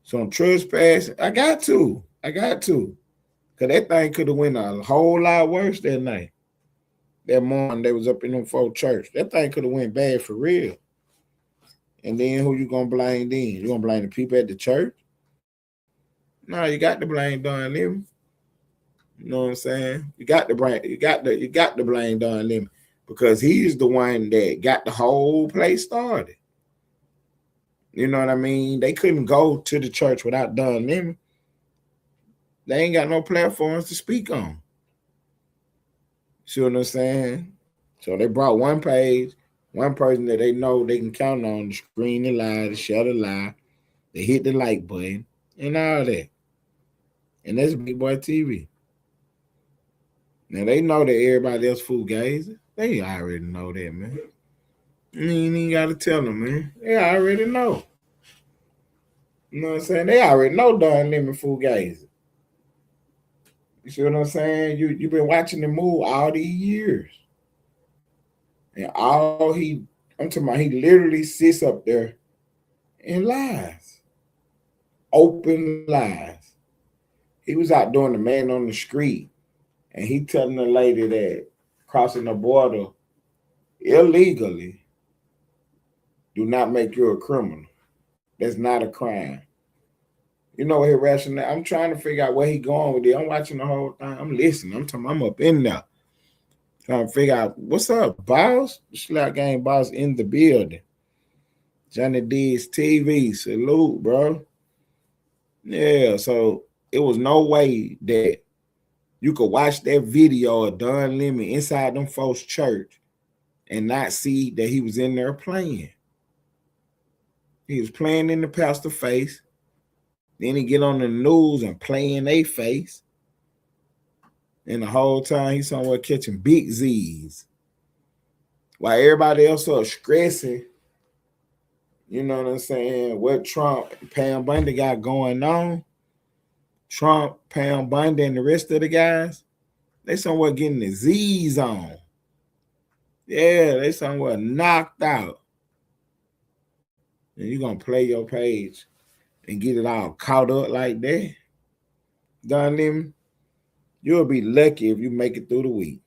some trespass. I got to. Cause that thing could have went a whole lot worse that night. That morning they was up in them folk church. That thing could have went bad for real. And then who you gonna blame then? You gonna blame the people at the church? No, you got to blame Donlemon. You know what I'm saying? You got to blame Donlemon because he's the one that got the whole place started. You know what I mean? They couldn't go to the church without Donlemon. They ain't got no platforms to speak on. See what I'm saying? So they brought one page, one person that they know they can count on to screen the lie, to share the lie, to hit the like button, and all that. And that's Big Boy TV. Now they know that everybody else fool gays. They already know that, man. You ain't even got to tell them, man. They already know. You know what I'm saying? They already know Donlemon fool gays. You see what I'm saying? You've been watching the move all these years. And I'm talking about, he literally sits up there and lies. Open lies. He was out doing the man on the street, and he telling the lady that crossing the border illegally do not make you a criminal. That's not a crime. You know what irrational? I'm trying to figure out where he going with it. I'm watching the whole thing. I'm listening. I'm up in there. Trying to figure out what's up, boss. Slap Game boss in the building. Johnny D's TV. Salute, bro. Yeah, so it was no way that you could watch that video of Donlemon inside them folks' church and not see that he was in there playing. He was playing in the pastor face. Then he get on the news and play in their face. And the whole time he's somewhere catching big Z's. While everybody else are stressing, you know what I'm saying, what Trump, Pam Bondi got going on. Trump, Pam Bondi, and the rest of the guys, they somewhere getting the Z's on. Yeah, they somewhere knocked out. And you're going to play your page and get it all caught up like that. Donlemon, you'll be lucky if you make it through the week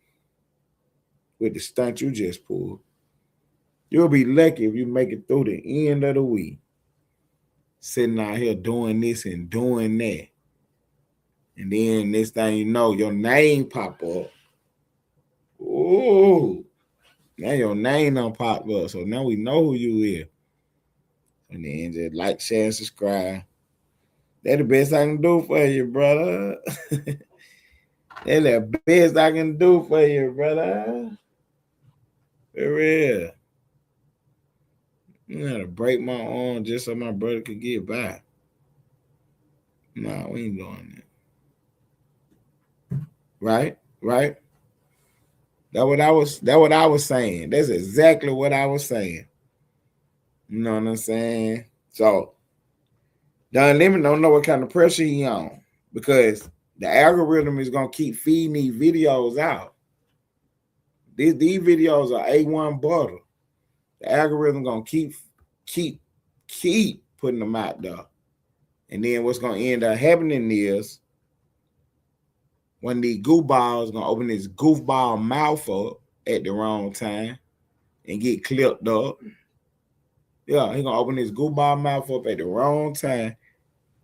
with the stunt you just pulled. You'll be lucky if you make it through the end of the week sitting out here doing this and doing that. And then next thing you know, your name pop up. Oh, now your name done pop up. So now we know who you is. And then just like, share, and subscribe. That's the best I can do for you, brother. That's the best I can do for you, brother. For real. You gotta break my arm just so my brother could get by. Nah, we ain't doing that. Right? That's what I was saying. That's exactly what I was saying. You know what I'm saying? So Donlemon don't know what kind of pressure he on because the algorithm is gonna keep feeding these videos out. These videos are A1 butter. The algorithm gonna keep putting them out there. And then what's gonna end up happening is when the goofball is gonna open his goofball mouth up at the wrong time and get clipped up. Yeah, he gonna open his goofball mouth up at the wrong time,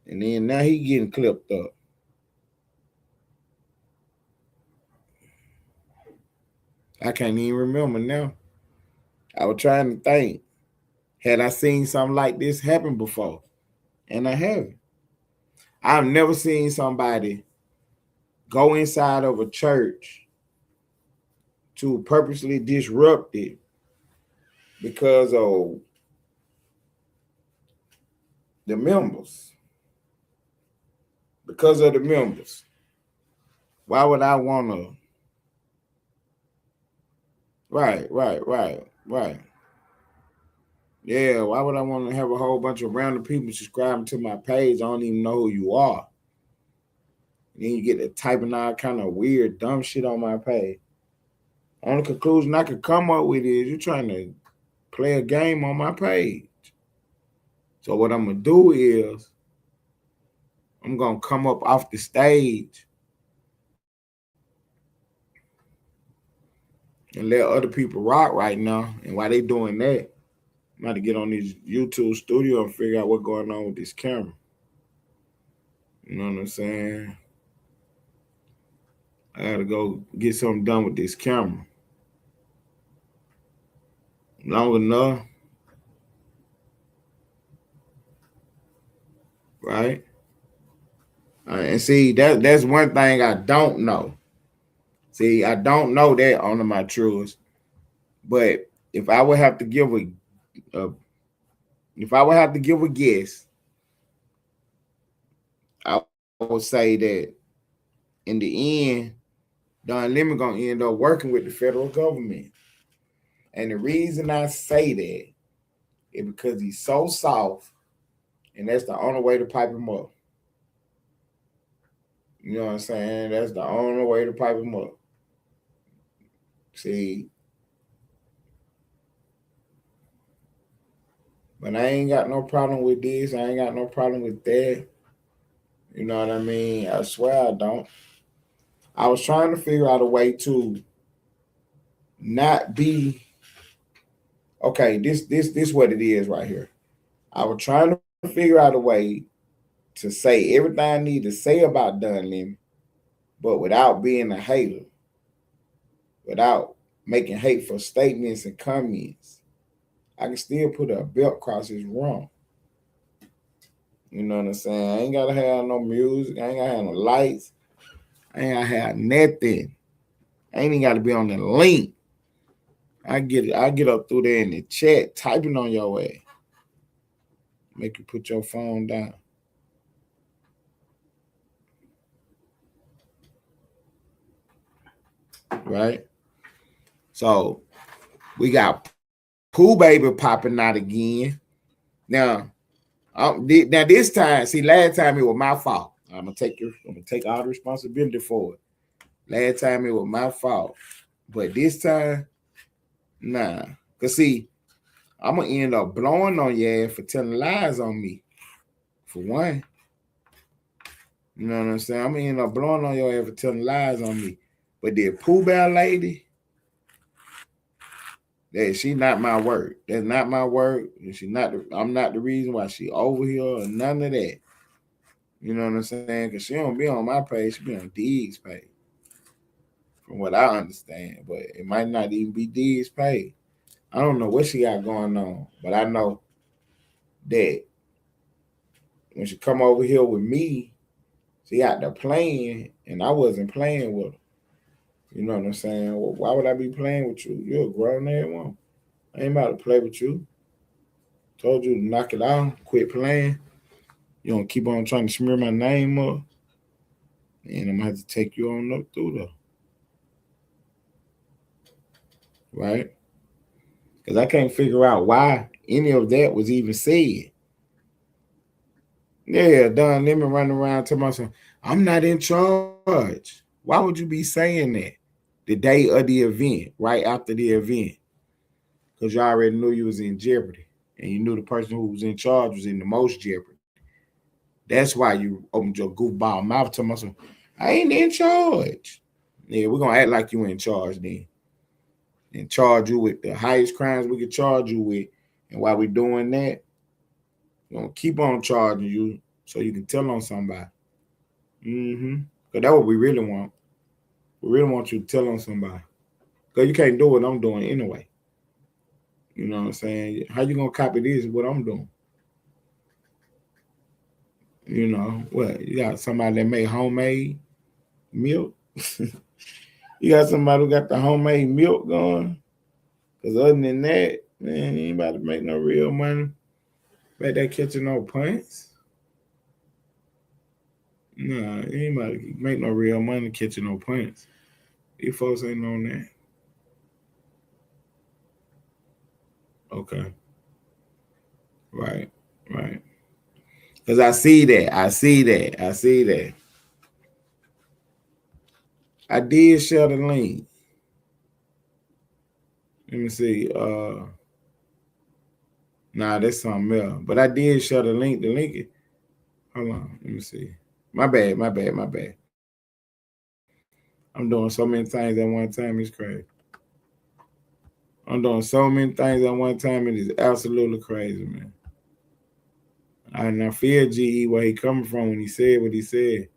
and then now he getting clipped up. I can't even remember now. I was trying to think. Had I seen something like this happen before? And I haven't. I've never seen somebody go inside of a church to purposely disrupt it because of the members. Because of the members. Why would I want to Right. Yeah, why would I want to have a whole bunch of random people subscribing to my page? I don't even know who you are. And then you get to typing all kind of weird, dumb shit on my page. Only conclusion I could come up with is you're trying to play a game on my page. So what I'm gonna do is I'm gonna come up off the stage and let other people rock right now. And while they doing that, I'm about to get on this YouTube studio and figure out what's going on with this camera. You know what I'm saying? I gotta go get something done with this camera. Long enough, right? And see, that's one thing I don't know. See, I don't know that on my truths. But if I would have to give a if I would have to give a guess, I would say that in the end, Donlemon gonna end up working with the federal government. And the reason I say that is because he's so soft, and that's the only way to pipe him up. You know what I'm saying? That's the only way to pipe him up. See, but I ain't got no problem with this. I ain't got no problem with that. You know what I mean? I swear I don't. I was trying to figure out a way to not be okay. This what it is right here. I was trying to figure out a way to say everything I need to say about Donlemon, but without being a hater, without making hateful statements and comments. I can still put a belt across his rump. You know what I'm saying? I ain't gotta have no music. I ain't gotta have no lights. I ain't gotta have nothing. I ain't even gotta be on the link. I get it. I get up through there in the chat, typing on your ass. Make you put your phone down. Right? So we got Pooh Baby popping out again. Now this time, see, last time it was my fault. I'm gonna take all the responsibility for it. Last time it was my fault. But this time, nah. Cause see, I'm gonna end up blowing on your ass for telling lies on me. For one. You know what I'm saying? I'm gonna end up blowing on your ass for telling lies on me. But the Pooh Bear lady, she not my work. That's not my work. I'm not the reason why she over here or none of that. You know what I'm saying? Because she don't be on my page, she be on Dig's page. From what I understand. But it might not even be Dig's page. I don't know what she got going on. But I know that when she come over here with me, she out there playing, and I wasn't playing with her. You know what I'm saying? Well, why would I be playing with you? You're a grown ass woman. I ain't about to play with you. Told you to knock it out, quit playing. You don't keep on trying to smear my name up, and I'm gonna have to take you on up through there. Right? Because I can't figure out why any of that was even said. Yeah, Donlemon running around telling myself, I'm not in charge. Why would you be saying that the day of the event, right after the event? Because you already knew you was in jeopardy. And you knew the person who was in charge was in the most jeopardy. That's why you opened your goofball mouth to myself. I ain't in charge. Yeah, we're gonna act like you in charge then. And charge you with the highest crimes we could charge you with. And while we're doing that, we're gonna keep on charging you so you can tell on somebody. Mm-hmm. Because that's what we really want. We really want you to tell on somebody. Because you can't do what I'm doing anyway. You know what I'm saying? How you gonna copy this? What I'm doing? You know what? You got somebody that make homemade milk. You got somebody who got the homemade milk going. Because other than that, man, you ain't about to make no real money. Bet that catching no points. Nah, you ain't about to make no real money catching no points. These folks ain't on that. Okay. Right. Right. Because I see that. I see that. I see that. I did share the link. Let me see. Nah, that's something else. But I did share the link. The link. Hold on. Let me see. My bad. My bad. My bad. I'm doing so many things at one time. It's crazy. I'm doing so many things at one time. It is absolutely crazy, man. And I feel GE where he coming from when he said what he said.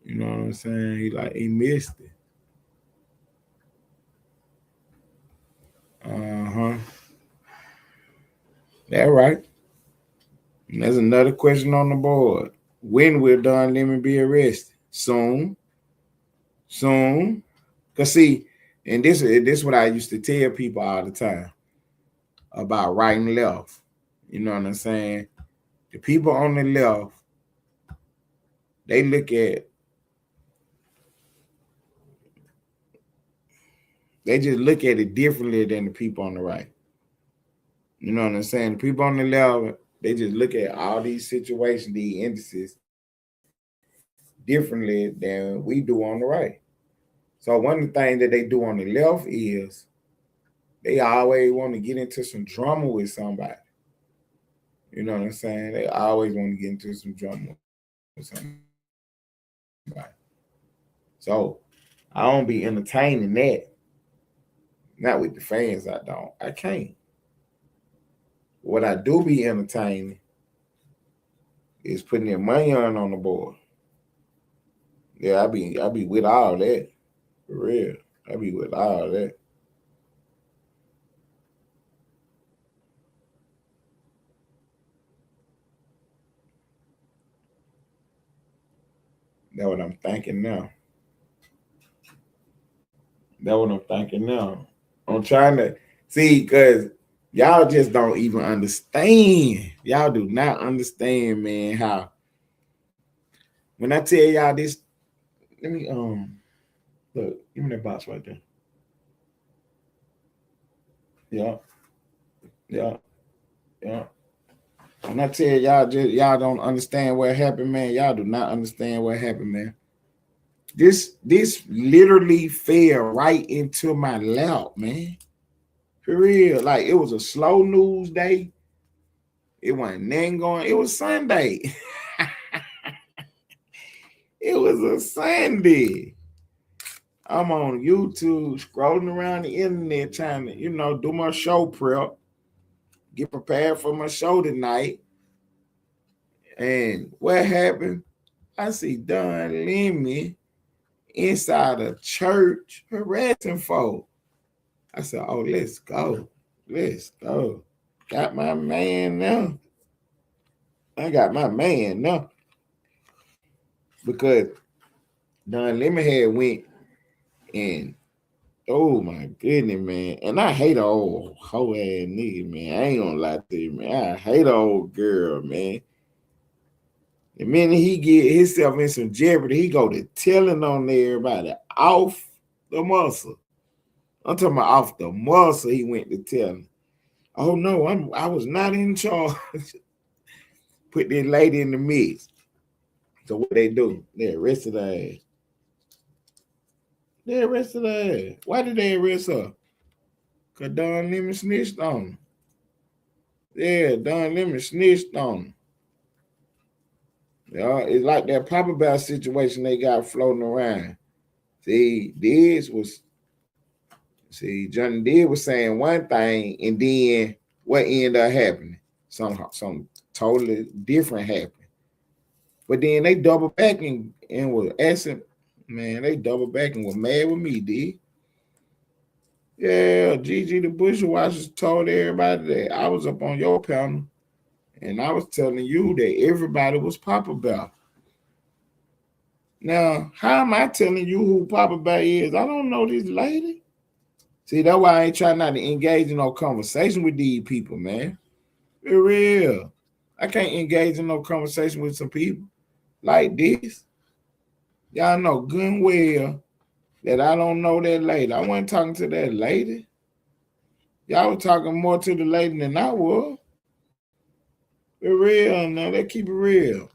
You know what I'm saying? He missed it. Uh-huh. That right. And there's another question on the board. When will Donlemon be arrested? Soon. Soon. Cause see, and this is what I used to tell people all the time about right and left. You know what I'm saying? The people on the left, they just look at it differently than the people on the right. You know what I'm saying? The people on the left, they just look at all these situations, these indices, differently than we do on the right. So one of the things that they do on the left is they always want to get into some drama with somebody. You know what I'm saying? They always want to get into some drama with somebody. So I don't be entertaining that. Not with the fans, I don't. I can't. What I do be entertaining is putting their money on the board. Yeah, I be with all that. For real. I be with all that. That's what I'm thinking now. That's what I'm thinking now. I'm trying to see because y'all just don't even understand. Y'all do not understand, man, how when I tell y'all this, let me look, give me that box right there. Yeah, yeah, yeah. When I tell y'all don't understand what happened, man. Y'all do not understand what happened, man. This literally fell right into my lap, man. For real. Like it was a slow news day. It wasn't nothing going. It was Sunday. It was a Sunday. I'm on YouTube scrolling around the internet trying to, do my show prep, get prepared for my show tonight. And what happened? I see Donlemon inside a church harassing folk. I said, oh, let's go. Let's go. Got my man now. I got my man now. Because Donlemon had went and oh my goodness, man. And I hate an old hoe ass nigga, man. I ain't gonna lie to you, man. I hate an old girl, man. The minute he get himself in some jeopardy, he go to telling on everybody off the muscle. I'm talking about off the muscle. He went to telling. Oh no, I was not in charge. Put this lady in the mix. So what they do? They arrested her ass. They arrested her ass. Why did they arrest her? Cause Donlemon snitched on him. Yeah, Donlemon snitched on him. Yeah, it's like that Papa Bear situation they got floating around. See, Johnny Deere was saying one thing, and then what ended up happening? Some totally different happened. But then they double back and was asking, man, they double back and was mad with me, D. Yeah, Gigi the Bushwashers told everybody that I was up on your panel, and I was telling you that everybody was Papa Bear. Now, how am I telling you who Papa Bear is? I don't know this lady. See, that's why I ain't trying not to engage in no conversation with these people, man. For real. I can't engage in no conversation with some people like this. Y'all know good and well that I don't know that lady. I wasn't talking to that lady. Y'all was talking more to the lady than I was. For real, now let's keep it real.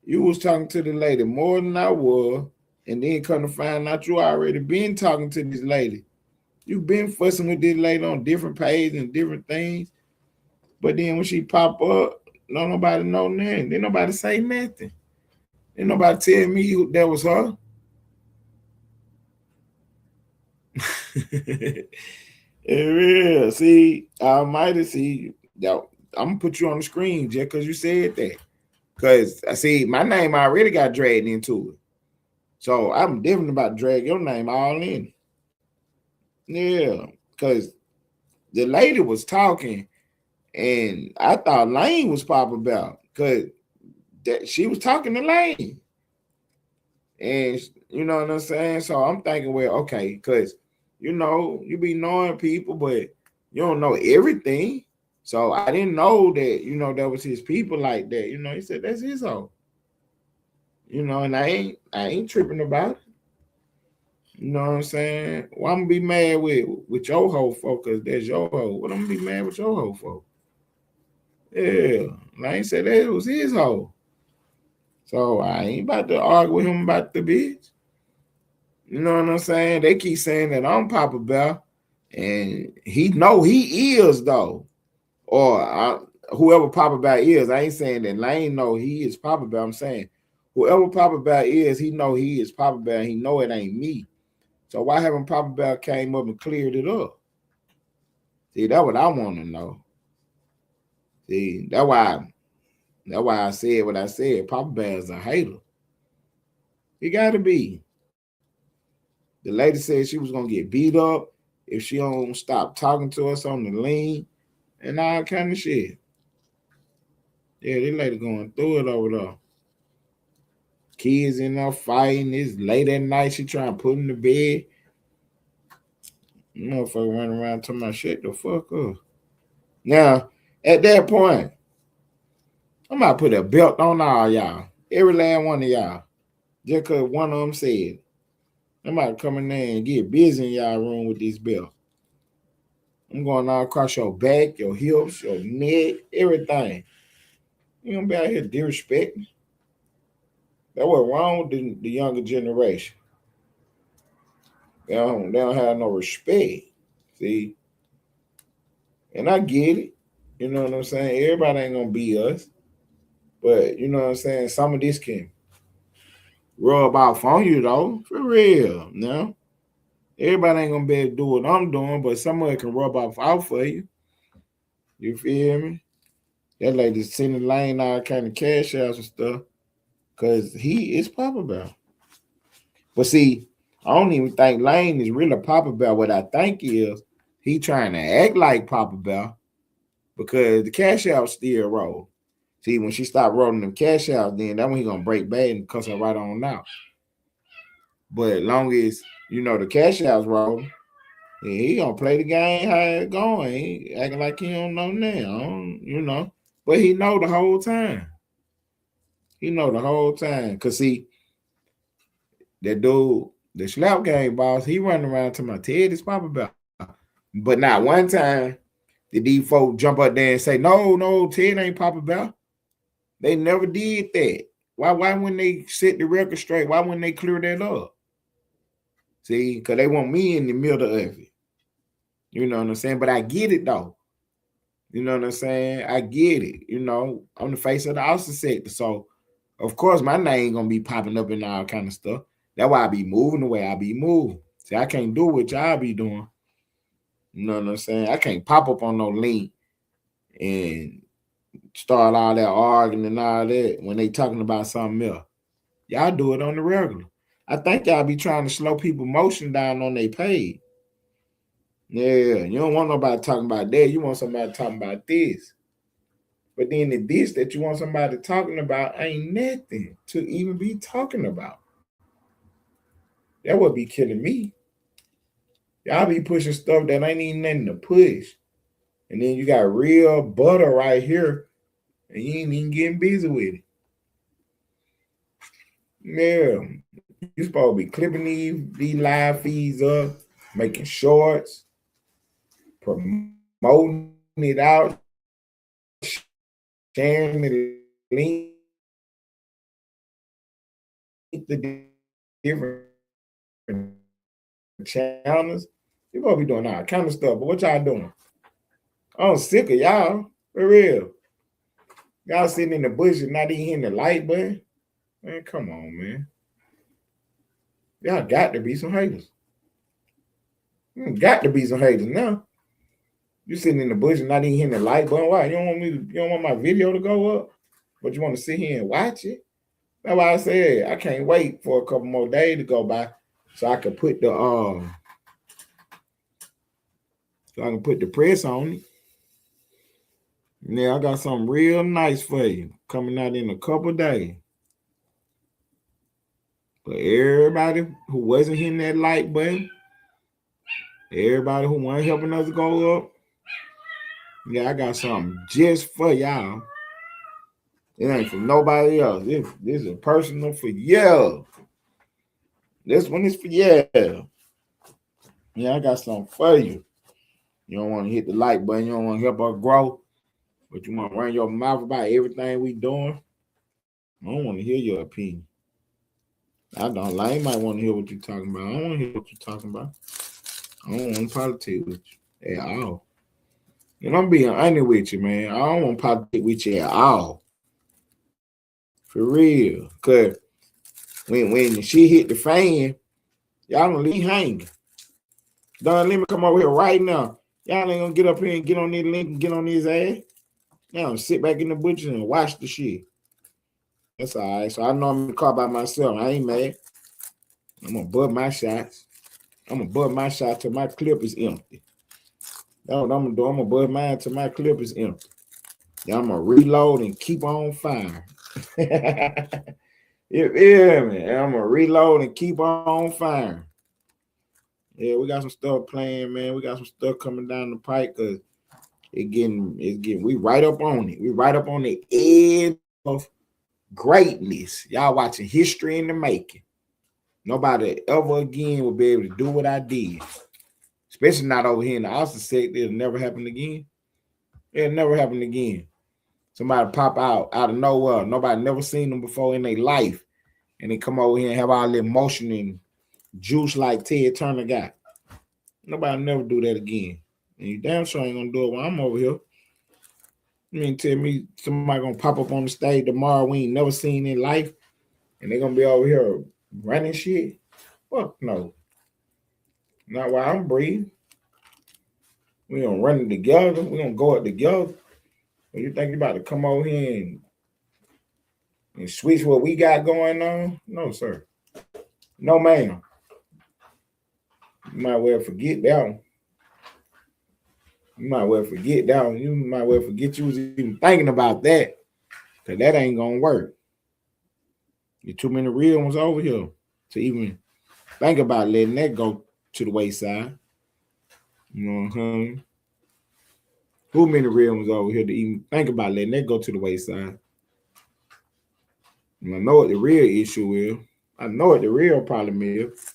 You was talking to the lady more than I was, and then come to find out you already been talking to this lady. You been fussing with this lady on different pages and different things, but then when she pop up, don't nobody know nothing. Didn't nobody say nothing. Didn't nobody tell me that was her. Real. See, Almighty, see, I'm gonna put you on the screen just because you said that. Cause I see my name already got dragged into it. So I'm different about drag your name all in. Yeah. Cause the lady was talking and I thought Lane was Papa Bell. Cause that she was talking to Lane. And you know what I'm saying? So I'm thinking, well, okay, because you be knowing people, but you don't know everything. So I didn't know that, that was his people like that. He said that's his own. And I ain't tripping about it. You know what I'm saying? Well, I'm gonna be mad with your hoe folk, cause that's your hoe. What I'm gonna be mad with your hoe folk? Yeah. And I ain't said that it was his hoe. So I ain't about to argue with him about the bitch. You know what I'm saying? They keep saying that I'm Papa Bear, and he know he is though, or whoever Papa Bear is. I ain't saying that Lane know he is Papa Bear. I'm saying whoever Papa Bear is, he know he is Papa Bear. And he know it ain't me. So why haven't Papa Bear came up and cleared it up? See, that's what I want to know. See, that's why I said what I said. Papa Bear is a hater. He got to be. The lady said she was gonna get beat up if she don't stop talking to us on the lean and all kind of shit. Yeah, this lady going through it over there. Kids in there fighting. It's late at night. She trying to put in the bed. Motherfucker running around talking about shit the fuck up. Now, at that point, I'm about to put a belt on all y'all. Every last one of y'all. Just cause one of them said. I'm about to come in there and get busy in y'all room with this belt. I'm going all across your back, your hips, your neck, everything. You don't be out here disrespecting. That's what wrong with the younger generation. They don't have no respect. See? And I get it. You know what I'm saying? Everybody ain't gonna be us. But you know what I'm saying? Some of this can rub off on you though. For real. No. Everybody ain't gonna be able to do what I'm doing, but some of it can rub off out for you. You feel me? That lady sending Lane all kind of cash outs and stuff. Cause he is Papa Bear. But see, I don't even think Lane is really Papa Bear. What I think is he trying to act like Papa Bear because the cash out still roll. See, when she stopped rolling them cash outs, then that when he gonna break bad and cuss her right on out. But long as the cash outs rolling, he gonna play the game how it going. He acting like he don't know now, But he know the whole time. He know the whole time. Cause see, that dude, the slap game boss, he running around to my Ted is Papa Bear. But not one time did these folks jump up there and say, no, Ted ain't Papa Bear. They never did that. Why wouldn't they set the record straight? Why wouldn't they clear that up? See, because they want me in the middle of it. You know what I'm saying? But I get it though. You know what I'm saying? I get it. I'm the face of the outside sector. So of course my name gonna be popping up and all kind of stuff. That's why I be moving the way I be moving. See, I can't do what y'all be doing. You know what I'm saying? I can't pop up on no link and start all that arguing and all that when they talking about something else. Y'all do it on the regular. I think y'all be trying to slow people motion down on their page. Yeah, you don't want nobody talking about that. You want somebody talking about this. But then the this that you want somebody talking about ain't nothing to even be talking about. That would be killing me. Y'all be pushing stuff that ain't even nothing to push. And then you got real butter right here, and you ain't even getting busy with it. Yeah, you supposed to be clipping these live feeds up, making shorts, promoting it out, sharing the link to different channels. You supposed to be doing all kind of stuff, but what y'all doing? I'm sick of y'all, for real. Y'all sitting in the bush and not even hitting the like button. Man, come on, man. Y'all got to be some haters. Got to be some haters now. You sitting in the bush and not even hitting the like button. Why? You don't want my video to go up, but you want to sit here and watch it. That's why I said I can't wait for a couple more days to go by so I can put the press on it. Yeah, I got something real nice for you coming out in a couple days. But everybody who wasn't hitting that like button, everybody who wasn't helping us go up, yeah, I got something just for y'all. It ain't for nobody else. This is personal for you. This one is for you. Yeah, I got something for you. You don't want to hit the like button. You don't want to help us grow. But you want to run your mouth about everything we doing. I don't want to hear your opinion. I don't. I might want to hear what you're talking about. I don't want to hear what you're talking about. I don't want to politic with you at all. And I'm being honest with you, man. I don't want to politic with you at all. For real. Because when she hit the fan, y'all gonna leave hanging. Donlemon come over here right now. Y'all ain't gonna get up here and get on this link and get on his ass. Y'all sit back in the butcher and watch the shit. That's all right. So I know I'm in the car by myself. I ain't mad. I'm gonna bud my shots. I'm gonna bud my shot till my clip is empty. That's what I'm gonna do. I'm gonna bud mine till my clip is empty. Then I'm gonna reload and keep on firing. Yeah, man. I'm gonna reload and keep on firing. Yeah, we got some stuff playing, man. We got some stuff coming down the pike because it's getting. We right up on it. We right up on the edge of greatness. Y'all watching history in the making. Nobody ever again will be able to do what I did. Especially not over here in the Austin sector. It'll never happen again. It'll never happen again. Somebody pop out of nowhere. Nobody never seen them before in their life. And they come over here and have all the emotion and juice like Ted Turner got. Nobody never do that again. And you damn sure ain't gonna do it while I'm over here. You mean tell me somebody gonna pop up on the stage tomorrow we ain't never seen in life and they gonna be over here running shit? Fuck no. Not while I'm breathing. We gonna run it together. We gonna go it together. When you think you about to come over here and switch what we got going on? No, sir. No, ma'am. You might well forget that one. You might well forget that one. You might well forget you was even thinking about that. Because that ain't going to work. There's too many real ones over here to even think about letting that go to the wayside. You know what I'm saying? Too many real ones over here to even think about letting that go to the wayside. And I know what the real issue is. I know what the real problem is.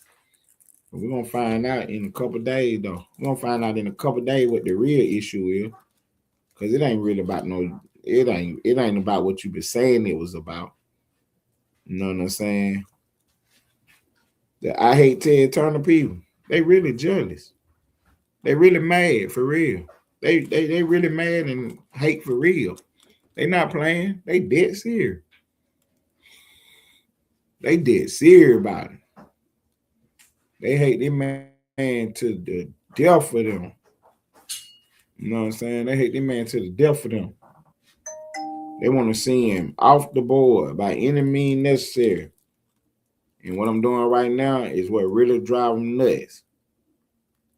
But we're going to find out in a couple of days, though. We're going to find out in a couple of days what the real issue is. Because it ain't really about it ain't about what you been saying it was about. You know what I'm saying? I hate Ted Turner people. They really jealous. They really mad for real. They really mad and hate for real. They not playing. They dead serious. They dead serious about it. They hate their man to the death for them. You know what I'm saying? They hate their man to the death for them. They want to see him off the board by any means necessary. And what I'm doing right now is what really drives them nuts.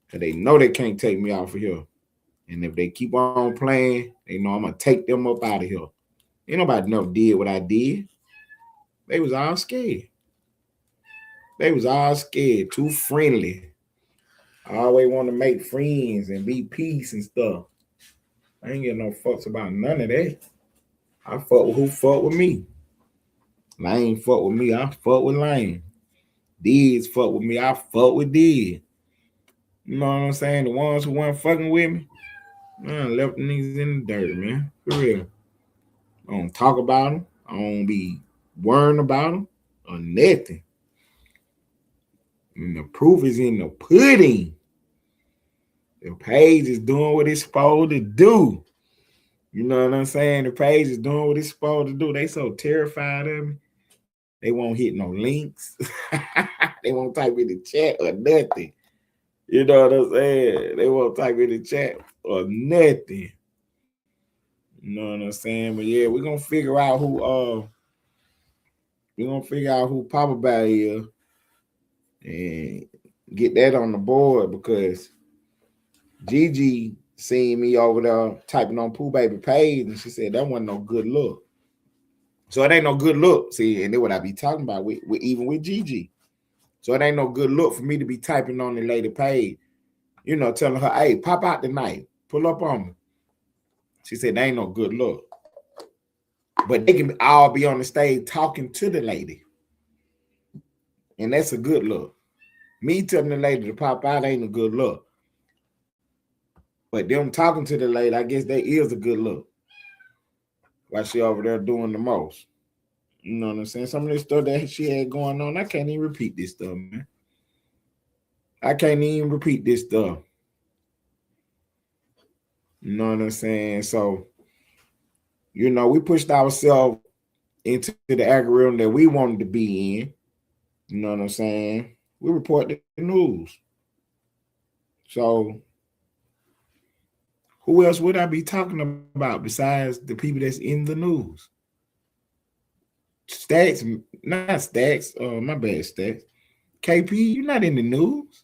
Because they know they can't take me off of here. And if they keep on playing, they know I'm going to take them up out of here. Ain't nobody never did what I did. They was all scared. They was all scared, too friendly. I always want to make friends and be peace and stuff. I ain't getting no fucks about none of that. I fuck with who fuck with me. Lane fuck with me, I fuck with Lane. Deeds fuck with me, I fuck with Deeds. You know what I'm saying? The ones who weren't fucking with me, man, left the niggas in the dirt, man. For real. I don't talk about them. I don't be worrying about them or nothing. And the proof is in the pudding. The page is doing what it's supposed to do. You know what I'm saying? The page is doing what it's supposed to do. They so terrified of me. They won't hit no links. They won't type in the chat or nothing. You know what I'm saying? They won't type in the chat or nothing. You know what I'm saying? But yeah, we're gonna figure out who Papa Bear is and get that on the board, because Gigi seen me over there typing on Pooh Baby page, and she said that wasn't no good look. So it ain't no good look. See, and then what I be talking about with even with Gigi. So it ain't no good look for me to be typing on the lady page, you know, telling her, hey, pop out tonight, pull up on me. She said that ain't no good look. But they can all be on the stage talking to the lady. And that's a good look. Me telling the lady to pop out ain't a good look. But them talking to the lady, I guess that is a good look. While she over there doing the most. You know what I'm saying? Some of this stuff that she had going on, I can't even repeat this stuff, man. I can't even repeat this stuff. You know what I'm saying? So, you know, we pushed ourselves into the algorithm that we wanted to be in. You know what I'm saying? We report the news. So, who else would I be talking about besides the people that's in the news? Stacks, not Stacks. My bad, Stacks. KP, you're not in the news.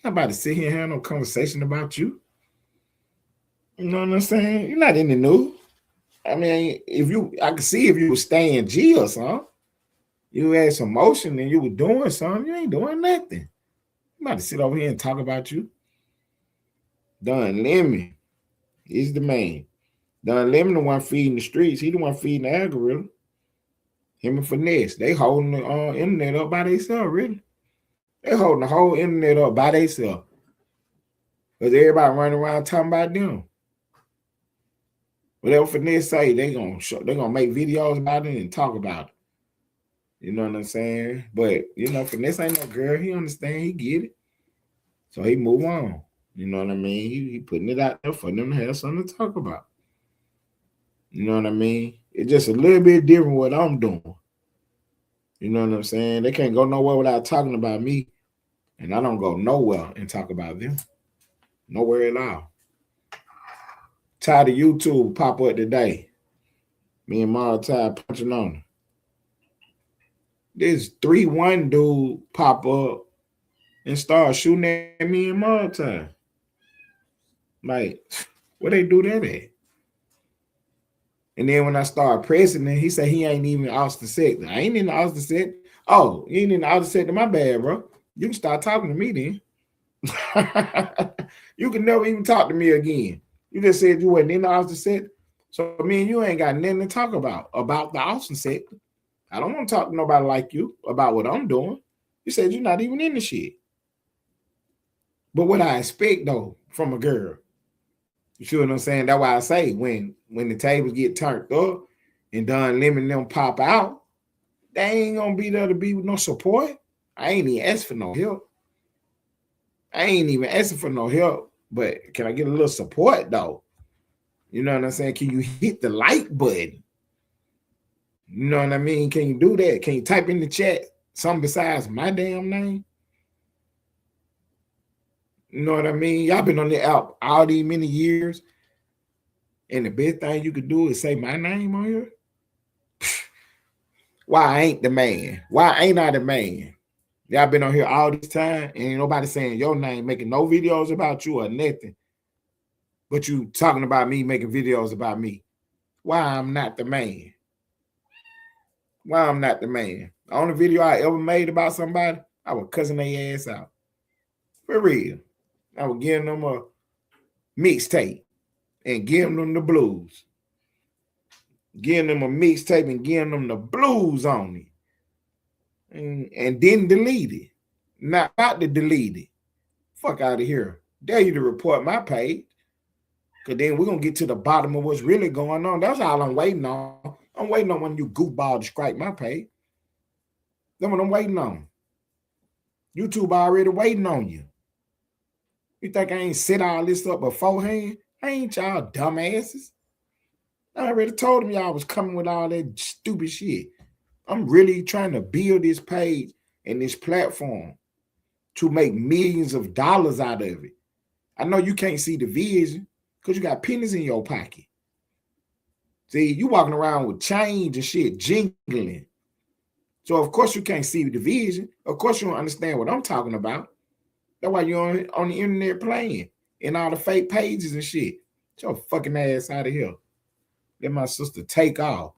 I'm not about to sit here and have no conversation about you. You know what I'm saying? You're not in the news. I mean, I could see if you were staying G or something. You had some motion and you were doing something. You ain't doing nothing. I'm about to sit over here and talk about you. Donlemon is the man. Donlemon the one feeding the streets. He the one feeding the algorithm. Him and Finesse, they holding the internet up by themselves, really. They holding the whole internet up by themselves. Because everybody running around talking about them. Whatever Finesse say, they gonna make videos about it and talk about it. You know what I'm saying? But you know, Finesse ain't no girl. He understand, he get it. So he move on. You know what I mean? He putting it out there for them to have something to talk about. You know what I mean? It's just a little bit different what I'm doing. You know what I'm saying? They can't go nowhere without talking about me. And I don't go nowhere and talk about them. Nowhere at all. Tired of YouTube pop up today. Me and Mara tired punching on her. This 3-1 dude pop up and start shooting at me and Mara time. Like, where they do that at? And then when I started pressing it, he said he ain't even Austin sector. I ain't in the Austin sector. Oh, you ain't in the Austin sector? My bad, bro. You can start talking to me then. You can never even talk to me again. You just said you wasn't in the Austin sector. So me and you ain't got nothing to talk about the Austin sector. I don't want to talk to nobody like you about what I'm doing. You said you're not even in the shit. But what I expect though from a girl, you feel what I'm saying? That's why I say when the tables get turned up and Donlemon them pop out, they ain't gonna be there to be with no support. I ain't even asking for no help. I ain't even asking for no help, but can I get a little support though? You know what I'm saying? Can you hit the like button? You know what I mean? Can you do that? Can you type in the chat something besides my damn name? You know what I mean? Y'all been on the app all these many years, and the best thing you could do is say my name on here. Why I ain't the man? Why ain't I the man? Y'all been on here all this time, and ain't nobody saying your name, making no videos about you or nothing. But you talking about me, making videos about me. Why I'm not the man? Why I'm not the man? The only video I ever made about somebody, I was cussing their ass out. For real. I was giving them a mixtape and giving them the blues. Giving them a mixtape and giving them the blues on it. And didn't delete it. Not about to delete it. Fuck out of here. Dare you to report my page. Because then we're going to get to the bottom of what's really going on. That's all I'm waiting on. I'm waiting on when you goofball to strike my page. That's what I'm waiting on. YouTube already waiting on you. You think I ain't set all this up beforehand? I ain't y'all dumbasses. I already told them y'all was coming with all that stupid shit. I'm really trying to build this page and this platform to make millions of dollars out of it. I know you can't see the vision because you got pennies in your pocket. See, you walking around with change and shit jingling. So, of course, you can't see the vision. Of course, you don't understand what I'm talking about. That's why you're on the internet playing in all the fake pages and shit. Get your fucking ass out of here. Let my sister take off.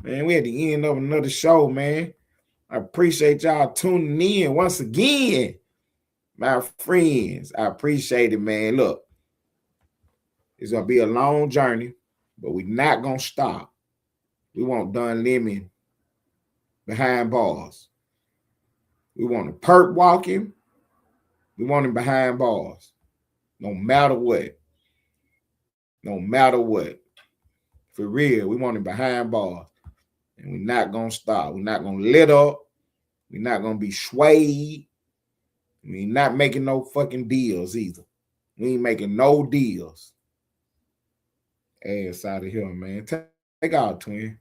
Man, we at the end of another show, man. I appreciate y'all tuning in once again. My friends, I appreciate it, man. Look, it's going to be a long journey, but we're not going to stop. We want Donlemon behind bars. We want him perk walking. We want him behind bars. No matter what. No matter what. For real, we want him behind bars. And we're not going to stop. We're not going to let up. We're not going to be swayed. We're not making no fucking deals either. We ain't making no deals. Ass out of here, man. Take out, twin.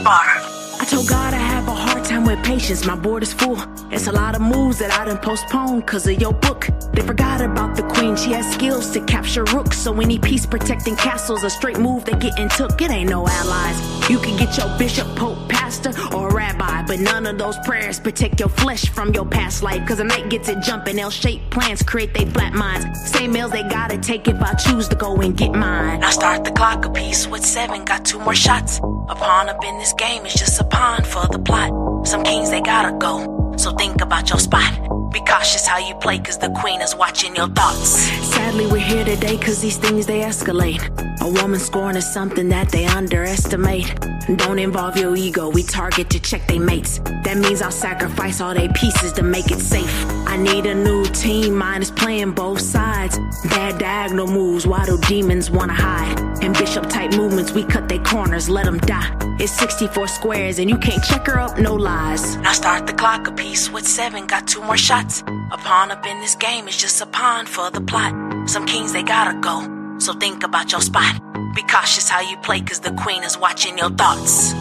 I told God I have a hard time with patience, my board is full. It's a lot of moves that I done postponed cause of your book. They forgot about the queen, she has skills to capture rooks. So any peace protecting castles, a straight move they getting took. It ain't no allies. You can get your bishop, pope, pastor, or rabbi, but none of those prayers protect your flesh from your past life. Cause a night gets it jumping, L-shaped plans create they flat minds. Same meals they gotta take if I choose to go and get mine. I start the clock a piece with 7, got 2 more shots. A pawn up in this game is just a pawn for the plot. Some kings they gotta go, so think about your spot. Be cautious how you play cause the queen is watching your thoughts. Sadly we're here today cause these things they escalate. A woman scorn is something that they underestimate. Don't involve your ego, we target to check they mates. That means I'll sacrifice all they pieces to make it safe. I need a new team, mine is playing both sides. Bad diagonal moves, why do demons wanna hide? And bishop type movements, we cut their corners, let them die. It's 64 squares and you can't check her up, no lies. Now start the clock a piece with 7, got 2 more shots. A pawn up in this game is just a pawn for the plot. Some kings they gotta go, so think about your spot. Be cautious how you play cause the queen is watching your thoughts.